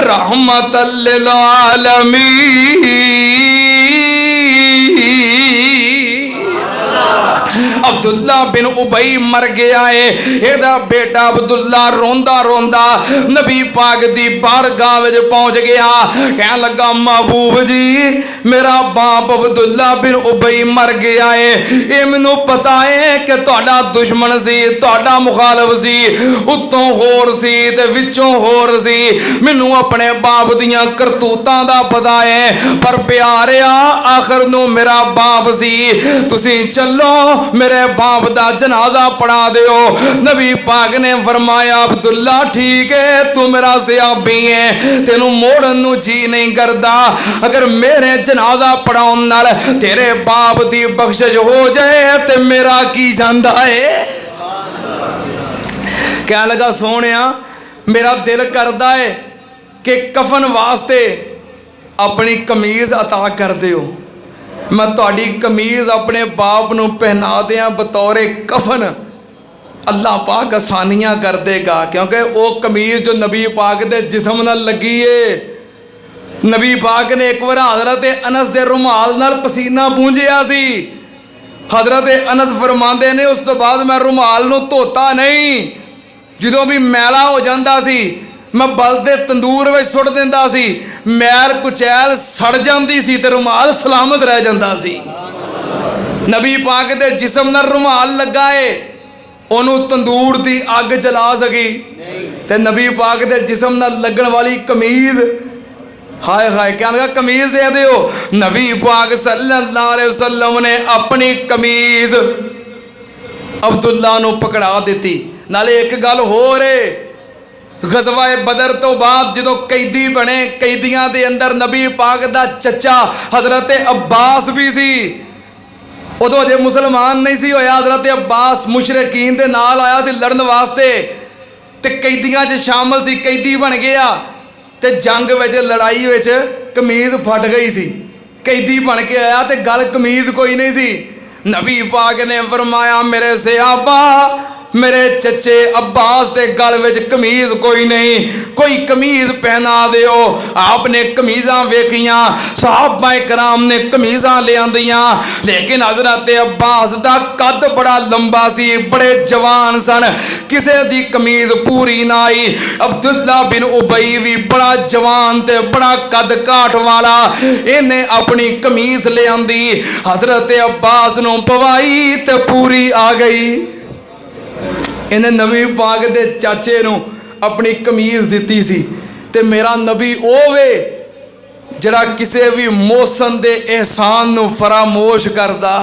रहमतल लिल आलमीन। अब्दुल्ला बिन उबई मर गया है, एदा बेटा अब्दुल्ला रोंदा रोंदा नबी पाक दी बारगाह विच पहुंच गया। कह लगा महबूब जी मेरा बाप अब्दुल्ला बिन उबई मर गया है, ये मैनू पता है कि तुहाडा दुश्मन सी, तुहाडा मुखालफ सी, उत्तों होर सी ते विचों होर सी, मैनू अपने बाप दियां करतूतां दा पता है, पर प्यारिया आखिर नू मेरा बाप सी, तुसी चलो मेरे बाप दा जनाजा पढ़ा दियो। नबी पाक ने फरमाया अब्दुल्ला ठीक है तू मेरा सियाबी है, तेनू मोड़न नू जी नहीं करदा, अगर मेरे जनाजा पढ़ाउन नाल तेरे बाप दी बख्शिश हो जाए ते मेरा की जांदा है। कह लगा सोनिया मेरा दिल करदा है कि कफन वास्ते अपनी कमीज अता कर दियो, मैं तुहाडी कमीज अपने बाप नू पहना दियां बतौरे कफन, अल्लाह पाक आसानियां कर देगा, क्योंकि वो कमीज जो नबी पाक दे जिस्म नाल लगी है। नबी पाक ने एक बार हज़रत अनस दे रुमाल नाल पसीना पूंजिया सी, हज़रत अनस फरमांदे ने उस तो बाद मैं रुमाल नू धोता नहीं, जदों भी मैला हो जाता सी मैं बलदे तंदूर में सुट दिंदा सी, मैल कुचैल सड़ जाती सी ते रुमाल सलामत रह जाता सी। नबी पाक दे जिस्म नाल रुमाल लगा है, ओनू तंदूर दी अग जला सकी, ते नबी पाक दे जिस्म नाल लगन वाली कमीज हाय हाय क्या लगा कमीज दे दियो। नबी पाक सल्लल्लाहु अलैहि वसल्लम ने अपनी कमीज अब्दुल्ला नू पकड़ा दी। नाले एक गल होर है, गज़वा बदर तो बाद जो कैदी बने, कैदियां दे अंदर नबी पाक दा चचा हज़रत अब्बास भी सी, उदों अजे मुसलमान नहीं सी होया। हज़रत अब्बास मुशरकीन दे नाल आया सी लड़न वास्ते, ते कैदियां च शामिल सी, कैदी बन गया ते जंग विच लड़ाई विच कमीज फट गई सी, कैदी बन के आया ते गल कमीज कोई नहीं सी। नबी पाक ने फरमाया मेरे सहाबा मेरे चचे अब्बास के गल विच कमीज कोई नहीं, कोई कमीज पहना दियो। आपने कमीज़ां वेखियां, सहाबा कराम ने कमीज़ां लियांदियां, लेकिन हज़रत अब्बास दा कद बड़ा लंबा सी, बड़े जवान सन, किसे दी कमीज पूरी ना आई। अब्दुल्ला बिन उबई भी बड़ा जवान ते बड़ा कद काठ वाला, इन्हें अपनी कमीज लियांदी, हज़रत अब्बास नूं पवाई ते पूरी आ गई। इन्हें नबी पाक दे चाचे नूं अपनी कमीज़ दिती सी ते मेरा नबी ओ वे जिहड़ा किसी भी मौसम के एहसान नूं फरामोश करदा।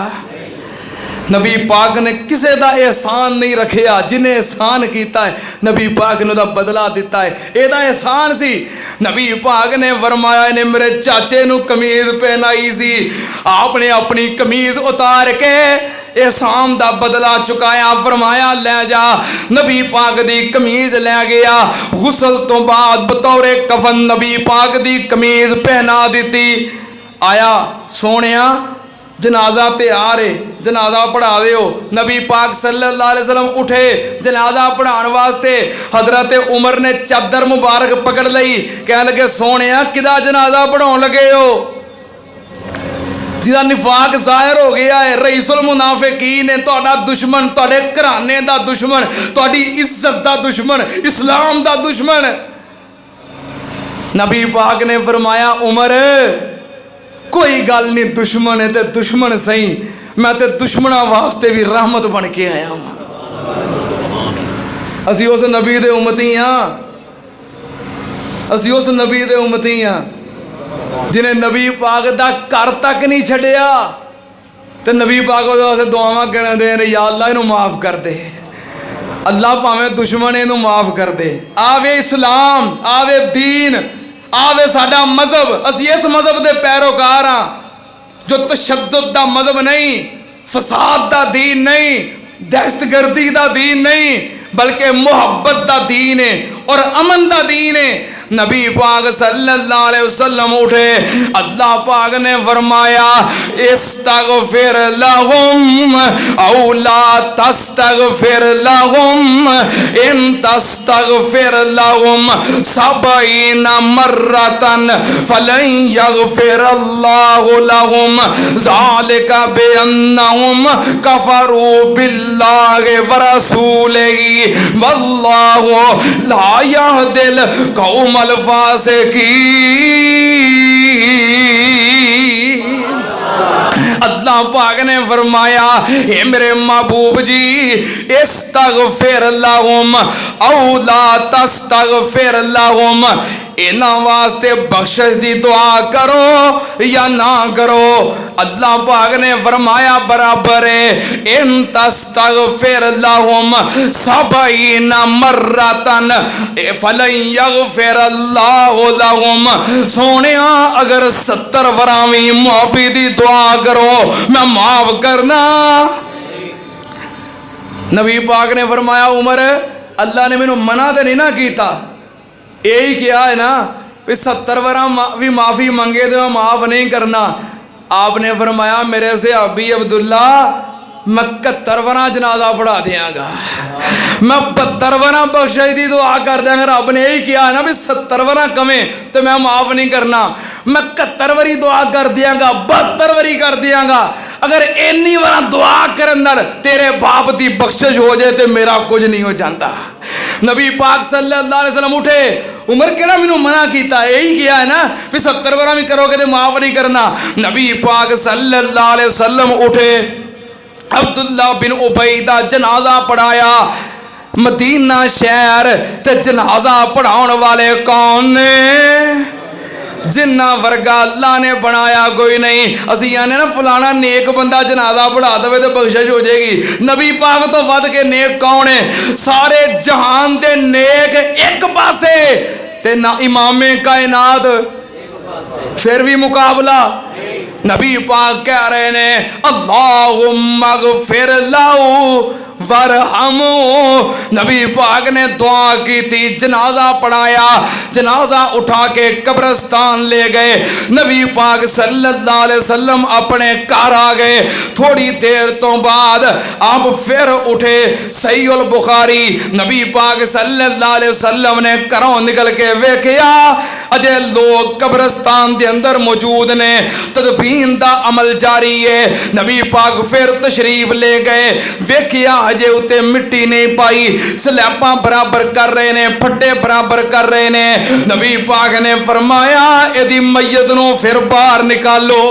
नबी पाक ने किसी का एहसान नहीं रखिया, जिन्हें एहसान किया है नबी पाक ने उसका बदला दिता है। यदा एहसान सी नबी पाक ने फरमाया इन्हें मेरे चाचे नूं कमीज़ पहनाई सी, आपने अपनी कमीज़ उतार के एहसान का बदला चुकाया। फरमाया ले जा, नबी पाक दी कमीज़ ले गया। गुसल तो बाद बतौरे कफन नबी पाक दी कमीज़ पहना दी। आया सोनिया जनाजा तैयार है, जनाजा पढ़ा दो। नबी पाक सल्लल्लाहु अलैहि वसल्लम उठे जनाजा पढ़ाने वास्ते। हजरत उमर ने चादर मुबारक पकड़ लई, कह लगे सोने किदा जनाजा पढ़ाउण लगे हो, जिदा निफाक जाहिर हो गया है। रईसुल मुनाफिकीन है, तुहाडा दुश्मन, तुहाडे घराने दा दुश्मन, तुहाडी इज्जत दा दुश्मन, इस्लाम दा दुश्मन। नबी पाक ने फरमाया उमर कोई गल नहीं, दुश्मन है तो दुश्मन सही, मैं तो दुश्मनों वास्ते भी रहमत बन के आया हूँ। असी उस नबी दे उम्मती हाँ, असी उस नबी दे उम्मती हाँ जिन्हें नबी पाक दा घर तक नहीं छड़िया। तो नबी पाक वास्ते दुआवां करदे ने, या अल्लाह इनू माफ़ कर दे, अल्लाह भावें दुश्मन इनू माफ़ कर दे। आवे इस्लाम, आवे दीन, आवे साडा मजहब। असी इस मजहब के पैरोकार हाँ जो तशद्दुद दा मजहब नहीं, फसाद दा दीन नहीं, दहशतगर्दी दा दीन नहीं, बल्कि मुहब्बत दा दीन है और अमन दा दीन है। नबी पाक सल्लल्लाहु अलैहि वसल्लम उठे, अल्लाह पाक ने फरमाया इस्तगफिर लहुम औ ला तस्तगफिर लहुम इन तस्तगफिर लहुम सबईना मर्रतन फलन यगफिर अल्लाहु लहुम ज़ालिका बिअन्नहुम कफरू बिल्लाहि व रसूलिही वल्लाहु ला यहदिल कौम अल्फाज़ की। अल्लाह पाक ने फरमाया हे मेरे महबूब जी इस्तगफिर लहुम औ ला तस्तगफिर लहुम, इन्हां वास्ते बख्शिश दी दुआ करो या ना करो। अल्लाह पाक ने फरमाया बराबर है, इन तस्तगफिर लहुम सबईना मर्रतन फलन यगफिर अल्लाहु लहुम। सोनिया अगर 70 वरावी माफी दी दुआ करो मैं माफ करना। नबी पाक ने फरमाया उमर अल्लाह ने मैनू मना तो नहीं ना किया, यही किया है ना भी 70 वरा भी माफ़ी मंगे तो मैं माफ़ नहीं करना। आपने फरमाया मेरे से अबी अब्दुल्ला मैं 71 वरा जनाजा पढ़ा देंगा, मैं 72 वरा बख्शिश दी दुआ कर देंगा। रब ने यही किया है ना भी 70 वरा कमे तो मैं माफ़ नहीं करना, मैं 71 वरी दुआ कर देंगा, 72 वरी कर देंगा। अगर इन्नी बार दुआ करन नाल तेरे बाप की बख्शिश हो जाए तो मेरा कुछ नहीं हो जाता। नबी पाक सल्लल्लाहु अलैहि वसल्लम उठे, उमर केड़ा मैनू मना किया, यही किया है ना भी 70 बार भी करोगे तो माफ नहीं करना। नबी पाक सल्लल्लाहु अलैहि वसल्लम उठे, अब्दुल्ला बिन उबई दा जनाजा पढ़ाया। मदीना शहर ते जनाजा पढ़ाने वाले कौन ने? जिन्ना वर्गा अल्लाह ने बनाया कोई नहीं। असी आने ना फलाना नेक बंदा जनाजा पढ़ा दे तो बख्शिश हो जाएगी। नबी पाक तो वध के नेक कौन है? सारे जहान दे नेक एक पासे ते ना इमामे कायनात, फिर भी मुकाबला। नबी पाक कह रहे ने अल्लाहुम्मा गफिर लहू वरहमू। नबी पाक ने दुआ की थी, जनाजा पढ़ाया, जनाजा उठा के कब्रिस्तान ले गए। नबी पाक सल्लल्लाहु अलैहि वसल्लम अपने घर आ गए। थोड़ी देर तो बाद आप फिर उठे। सहीहुल बुखारी नबी पाक सल्लल्लाहु अलैहि वसल्लम ने घरों निकल के वेखिया अजे लोग कब्रिस्तान के अंदर मौजूद ने, तदफीन का अमल जारी है। नबी पाक फिर तशरीफ ले गए, वेखिया अजे उत्ते मिट्टी नहीं पाई, स्लैबां बराबर कर रहे ने, फट्टे बराबर कर रहे ने। नबी पाक ने फरमाया इहदी मैयत नूं फिर बाहर निकालो।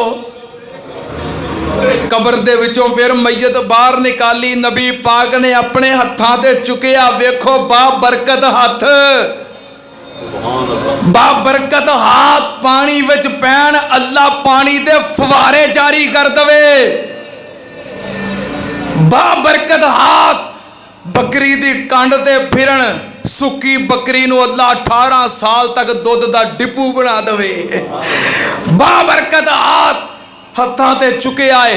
कबर दे विचों फिर मैयत बाहर निकाली, नबी पाक ने अपने हत्थां ते चुकिया, वेखो बाबरकत हथ, बाबरकत हाथ पानी विच पैण, अल्लाह पानी दे फवारे जारी कर दवे। बाबरकत हाथ बकरी दी कंड ते फिरन, सुक्की बकरी नूं अल्लाह 18 साल तक दुध दा डिपू बना दवे। बाबरकत हाथ हत्थां ते चुके आए,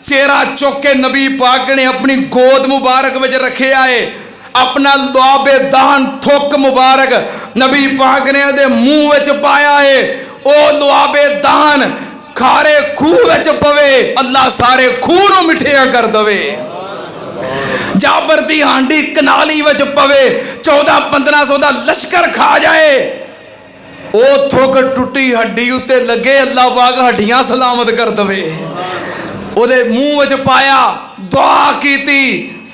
चेहरा चुक के नबी पाक ने अपनी गोद मुबारक विच रखे आए, अपना लुआबे दान थुक मुबारक नबी पाक ने दे मुंह विच पाया है। ओ लुआबे दान खारे खूह विच पवे, अल्लाह सारे खूह नूं मिठिया कर दवे। जाबर दी हांडी कनाली विच पवे, 1400-1500 दा लश्कर खा जाए, ओ थुक टुटी हड्डी उत्ते लगे, अल्लाह पाक हड्डियां सलामत कर दवे। ओदे मुंह विच पाया, दुआ कीती,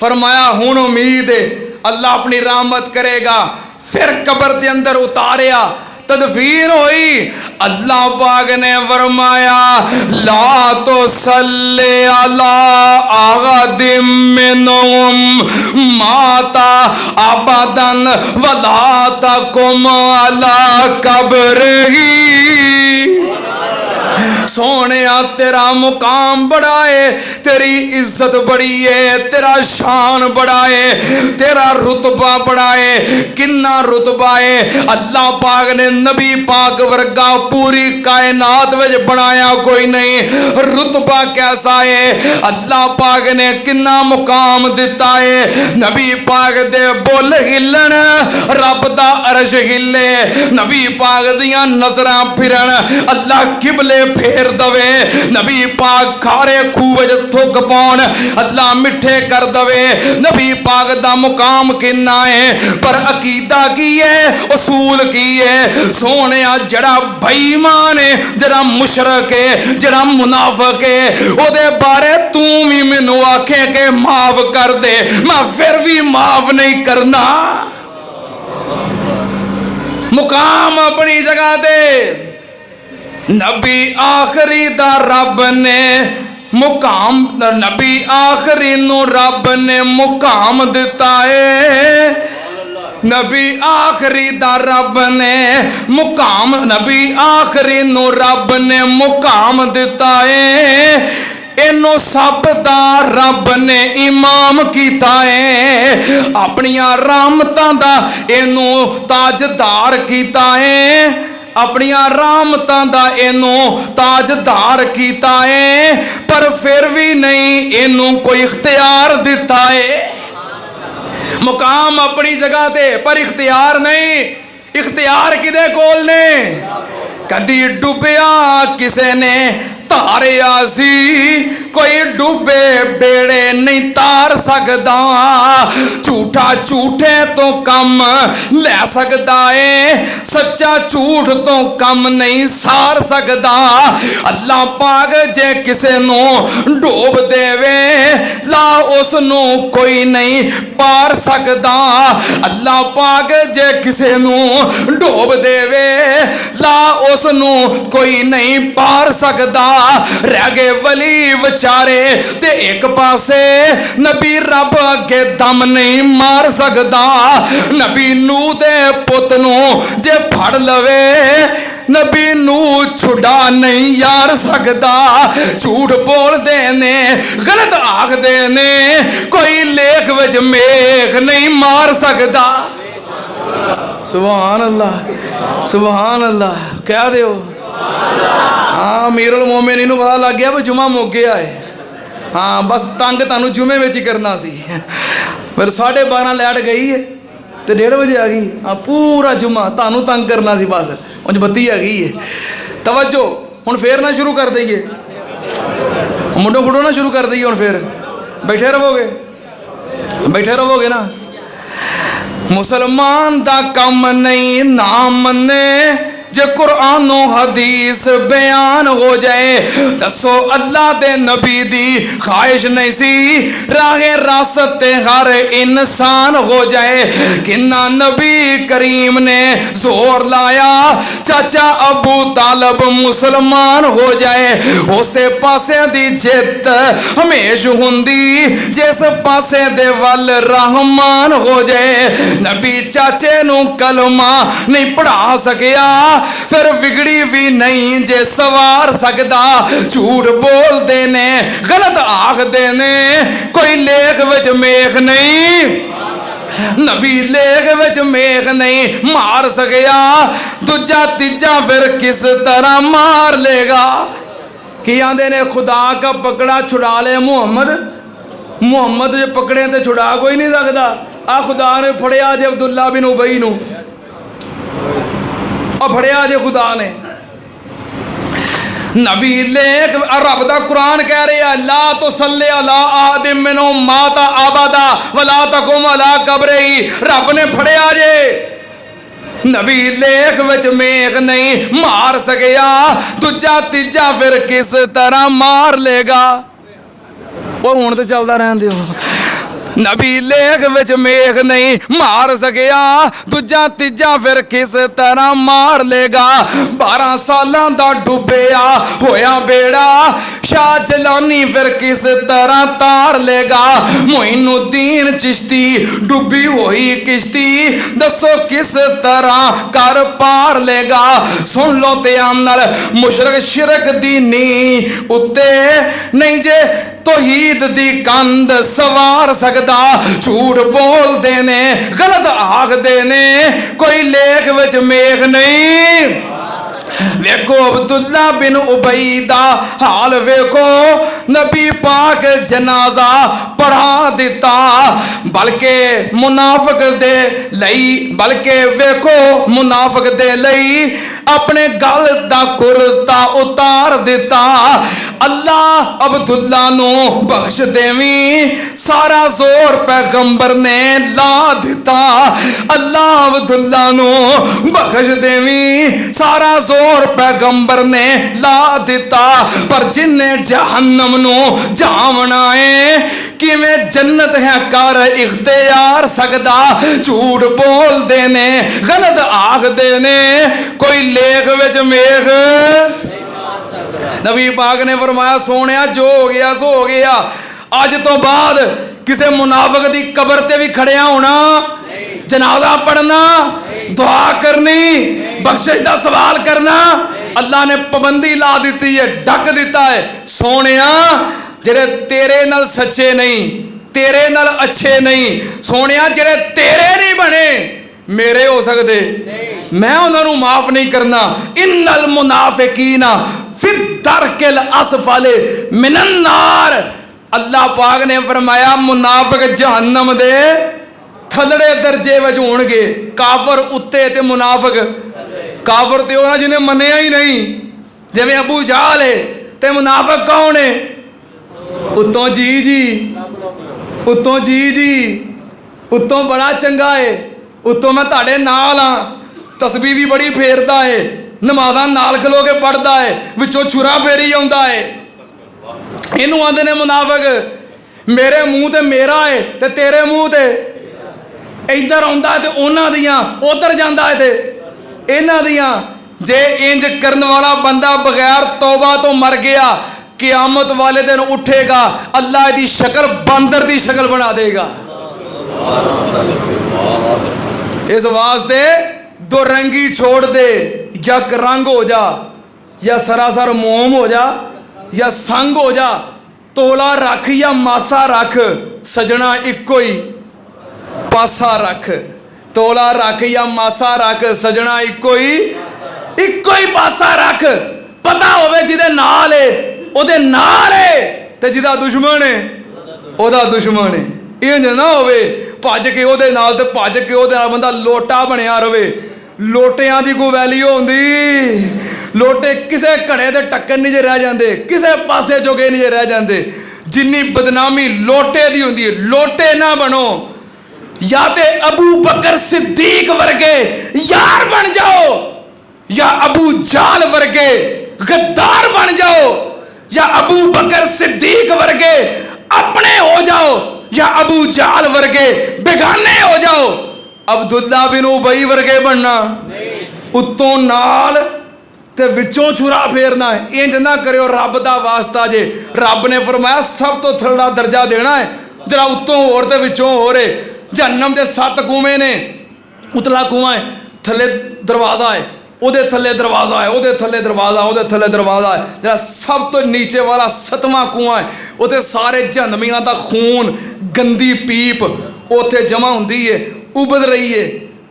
फरमाया हुण उम्मीद है अल्लाह अपनी रहमत करेगा। फिर कबर दे अंदर उतारिया, तदफीन हुई, अल्लाह पाक ने फरमाया ला तो सल्ले अला अहदिम मिनहुम माता अबदन वला तकुम अला कब्रिही। सोने तेरा मुकाम बड़ा है, तेरी इज्जत बड़ी है, तेरा शान बड़ा है, तेरा रुतबा बड़ा है। किन्ना रुतबा है, अल्लाह पाक ने नबी पाक वर्गा पूरी कायनात में बनाया कोई नहीं। रुतबा कैसा है, अल्लाह पाक ने किन्ना मुकाम दिता है। नबी पाक दे बुल हिलन, रब दा अरश हिले, नबी पाक दियां नजरां फिरन, अल्लाह किबले फेर दवे। नबी पाक खारे खूह विच थुक पाउण, अल्लाह मिठे कर दवे। नबी पाक दा मुकाम किन्ना है, पर अकीदा की है, उसूल की है। सोने जड़ा बेईमान है, जड़ा मुशरक है, जड़ा मुनाफिक है, ओदे बारे तू भी मैनू आखे के माफ कर दे, मैं फिर भी माफ नहीं करना। मुकाम अपनी जगह दे, नबी आखिरी दा रब ने मुकाम, नबी आखिरी नू रब ने मुकाम दिता है। नबी आखिरी दा रब ने मुकाम, नबी आखिरी नू रब ने मुकाम दिता है। इनू सब दा रब ने इमाम कीता है, अपनियां रहमतां दा इनू ताजदार कीता है, अपनियां रहमतां दा इनू ताजदार कीता है। पर फिर भी नहीं इनू कोई इख्तियार दिता है। मुकाम अपनी जगह ते, पर इख्तियार नहीं। इख्तियार किदे कोल ने? कदी डुबिया किसे ने तारिया सी, कोई डूबे बेड़े नहीं तार सकदा। झूठा झूठे तो कम ले सकदा है, सच्चा झूठ तो कम नहीं सार सकदा। अल्लाह पाक जे किसे नू डूब देवे, ला उस नू कोई नहीं पार सकदा। अल्लाह पाक जे किसे नू डूब देवे, ला उस नू कोई नहीं पार सकदा। रह गए वली विचारे ते एक पासे, नबी रब अगे दम नहीं मार सकदा। नबी नू दे पुत नू जे फड़ लवे, नबी नू छुड़ा नहीं यार सकदा। झूठ बोलदे ने, गलत आखदे ने, कोई लेख विच मेख नहीं मार सकदा। सुभान अल्लाह, सुभान अल्लाह, कह दियो हाँ। अमीरुल मोमिनीन नूं पता लग गया भी जुमा मुक गया है। हाँ बस तंग तुहानूं जुमे में ही करना सी। फिर 12:30 लाइट गई है तो 1:30 बजे आ गई। हाँ पूरा जुमा तुहानूं तंग करना सी बस। उंज बत्ती आ गई है। तवज्जो हुण फिर ना शुरू कर दईए, मुंडो फुटो ना शुरू कर दईए। हुण फिर बैठे रहोगे, बैठे रहोगे ना। मुसलमान दा कम नहीं ना मन्ने जे कुरानो हदीस बयान हो जाए दसो अल्लाह दे नबी दी ख्वाहिश नहीं सी राहे रासत हर इंसान हो जाए। किन्ना नबी करीम ने जोर लाया चाचा अबू तालब मुसलमान हो जाए। उसे पासे दी जित हमेश हुंदी जिस पासे दे वल रहमान हो जाए। नबी चाचे नू कलमा नहीं पढ़ा सकिया फिर बिगड़ी भी नहीं जे सवार सकदा। झूठ बोलते ने गलत आखते ने कोई लेख विच मेख नहीं नबी लेख विच मेख नहीं मार सकिया। दूजा तीजा फिर किस तरह मार लेगा। कि आंदे ने खुदा का पकड़ा छुड़ा ले मुहम्मद जो पकड़े तो छुड़ा कोई नहीं सकता। आ खुदा ने फड़िया जे अब्दुल्ला बिन उबई नू फड़िया जे खुदा ने। नबी लेख रब दा कुरान कह रहे ला तो सल्ले अला आदिम मिनो माता आबादा वला तकुम अला कब्रे ही। रब ने फड़िया जे नबी लेख विच मेख नहीं मार सकिया। दूजा तीजा फिर किस तरह मार लेगा। वो हुण तो चलता रहन दिओ। नबी लेख विच मेख नहीं मार सकिया। दूजा तीजा फिर किस तरह मार लेगा। 12 सालां दा डुबेया होया बेड़ा शाह जलानी फिर किस तरह तार लेगा। मोइनुद्दीन चिश्ती डुबी हुई किश्ती दसो किस तरह कर पार लेगा। सुन लो ध्यान नाल मुशरक शिरक दी नी उत्ते नहीं जे तौहीद दी कंध सवार सकदा। झूठ बोलते ने गलत आखते ने कोई लेख विच मेख नहीं। वेखो अब्दुल्ला बिन उबई दा हाल वेखो नबी पाक जनाजा पढ़ा दिता। बल्कि मुनाफिक दे लई बल्कि वेखो मुनाफिक दे लई अपने गल दा कुर्ता उतार दिता। अल्लाह अब्दुल्ला नू बख्श देवी सारा जोर पैगंबर ने ला दिता। अल्लाह अब्दुल्ला नू बख्श देवी सारा जोर पैगंबर ने ला दिता। पर जिन्हें जहन्नम नू जावना है किवें जन्नत है कर इख्तियार सकदा। झूठ बोलते ने गलत आखते ने कोई लेख विच मेख। नबी पाक ने फरमाया सोनिया जो हो गया सो हो गया। अज तो बाद किसी मुनाफिक दी कबर ते भी खड़िया होना जनाजा पढ़ना दुआ करनी बख्शिश का सवाल करना अल्लाह ने पाबंदी ला दी है ढक दिता है। सोनिया जेड़े तेरे नाल सच्चे नहीं तेरे नाल अच्छे नहीं सोनिया जेड़े तेरे नहीं बने मेरे हो सकते मैं उन्होंने माफ नहीं करना। इन्नल मुनाफिकीना फिर दरकिल असफले मिनन नार। अल्लाह पाक ने फरमाया मुनाफिक जहन्नम दे थलड़े दर्जे विच होणगे। काफर उत्ते ते मुनाफिक काफर ते होना जिन्हें मनिया ही नहीं जिवें अबू जहल है ते मुनाफिक कौन है उत्तों जी उत्तों जी उत्तों बड़ा चंगा है उत्तों मैं तुहाडे नाल हाँ तस्बीह भी बड़ी फेरदा है नमाज़ां नाल खलो के पढ़दा है विचों छुरा फेरी आउंदा है। इनू आंदे ने मुनाफिक मेरे मुंह ते मेरा है ते तेरे मुंह ते इधर आउंदा है ते उन्हां दियां उधर जांदा है ते इन्हां दियां। जे इंज करन वाला बंदा बगैर तौबा तो मर गया क़यामत वाले दिन उठेगा अल्लाह दी शक्ल बंदर दी शक्ल बना देगा। इस वास्ते दो रंगी छोड़ दे या रंग हो जा या सरासर मोम हो जा या संग हो जा। तोला रख या मासा रख सजना इको ही पासा रख। तोला रख या मासा रख सजना इको ही पासा रख। पता होवे जिदे नाल है ओदे नाल है ते जिदा दुश्मन है ओदा दुश्मन है। इंज ना होवे भज के ओदे नाल ते भज के ओदे नाल बंदा लोटा बनया रवे। लोटियां दी कोई वैल्यू होंदी लोटे किसे घड़े दे टक्कर नहीं जे रह जाते किसे पासे जोगे नहीं जे रह जाते। जिन्नी बदनामी लोटे दी होंदी है लोटे ना बनो या ते अबू बकर सिद्दीक वर्गे यार बन जाओ या अबू जाल वर्गे गद्दार बन जाओ, या अबू बकर सिद्दीक वर्गे अपने हो जाओ, या अबू जाल वर्गे बेगाने हो जाओ। अब्दुल्ला बिन उबई वर्गे बनना, उत्तों नाल ते विचों छुरा फेरना है। इंज ना करो रब दा वास्ता जे। रब ने फरमाया सब तो थल्ला दर्जा देना है, जरा उत्तों होर ते विचों होर है। जहन्नम दे 7 कुएं ने, उतला कुआं है, थले दरवाजा है, उहदे थले दरवाजा है, उहदे थले दरवाजा, उहदे थले दरवाजा है। जरा सब तो नीचे वाला 7वां कुआं है, उत्थे सारे जहन्नमियां दा खून गंदी पीप उत्थे जमा हुंदी है, उबल रही है,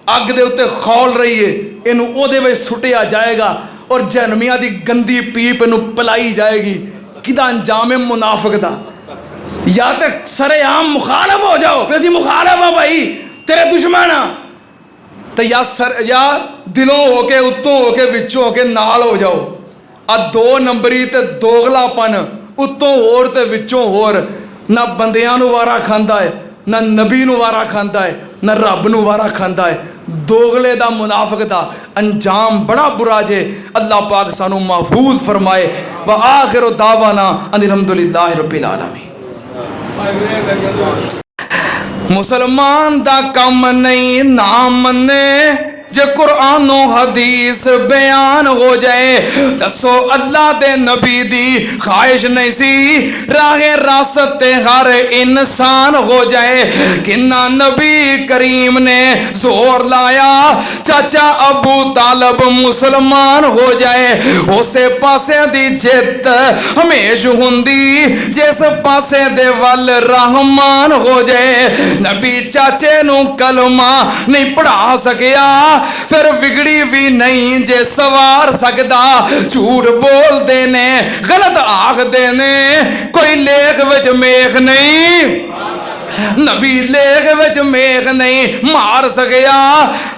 अग दे उत्ते खौल रही है। इनू उहदे विच सुटिया जाएगा और जहन्नमियां दी गंदी पीप इनू पिलाई जाएगी। किदा अंजाम है मुनाफिक दा? या तो सरेआम मुखालफ हो जाओ, असीं मुखालफ आ भाई, तेरे दुश्मन आ, तो या दिलों होके उत्तों होके विचों होके नाल हो जाओ। आ 2 नंबरी ते दोगलापन, उत्तों होर ते विचों होर। ना बंदियां नूं वारा खांदा है, ना नबी नूं वारा खांदा है, ना रब नूं वारा खांदा है। दोगले दा मुनाफिक दा अंजाम बड़ा बुरा जे। अल्लाह पाक सानू महफूज फरमाए। व आखिर दावाना अल्हम्दुलिल्लाहि रब्बिल आलमीन। मुसलमान दा कम नहीं ना मन्ने जे कुरानो हदीस बयान हो जाए। दसो अल्लाह दे नबी दी ख्वाहिश नहीं सी राहे रास्ते हर इंसान हो जाए। किन्ना नबी करीम ने जोर लाया चाचा अबू तालब मुसलमान हो जाए। उसे पासे दी जित हमेश हुंदी जिस पासे दे वल रहमान हो जाए। नबी चाचे नू कलमा नहीं पढ़ा सकिया, फिर बिगड़ी भी नहीं जे सवार सकदा। झूठ बोलते ने गलत आखते ने, कोई लेख विच मेख नहीं, नबी लेख विच मेख नहीं मार सकिया।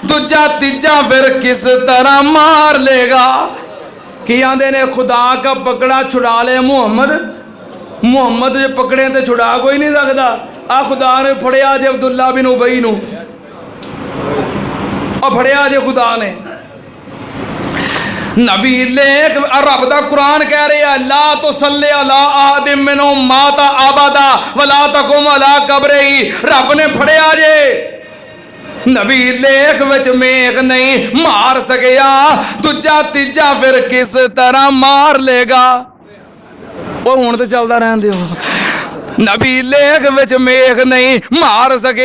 दूजा तीजा फिर किस तरह मार लेगा? कि आंदे ने खुदा का पकड़ा छुड़ा ले मुहम्मद। मुहम्मद जे पकड़े तो छुड़ा कोई नहीं सकता। आ खुदा ने फड़िया जे अब्दुल्ला बिन उबई नू, और फड़िया जे खुदा ने। नबी लेख रब दा कुरान कह रहे हैं ला तो सल्ले अला आदिम मिनो माता आबादा वला तकुम अला कब्रही। रब ने फड़िया जे, नबी लेख विच मेख नहीं मार सकिया। दूजा तीजा फिर किस तरह मार लेगा? वो हुण तो चलदा रहन दिओ। नबी लेख विच मेख नहीं मार सके।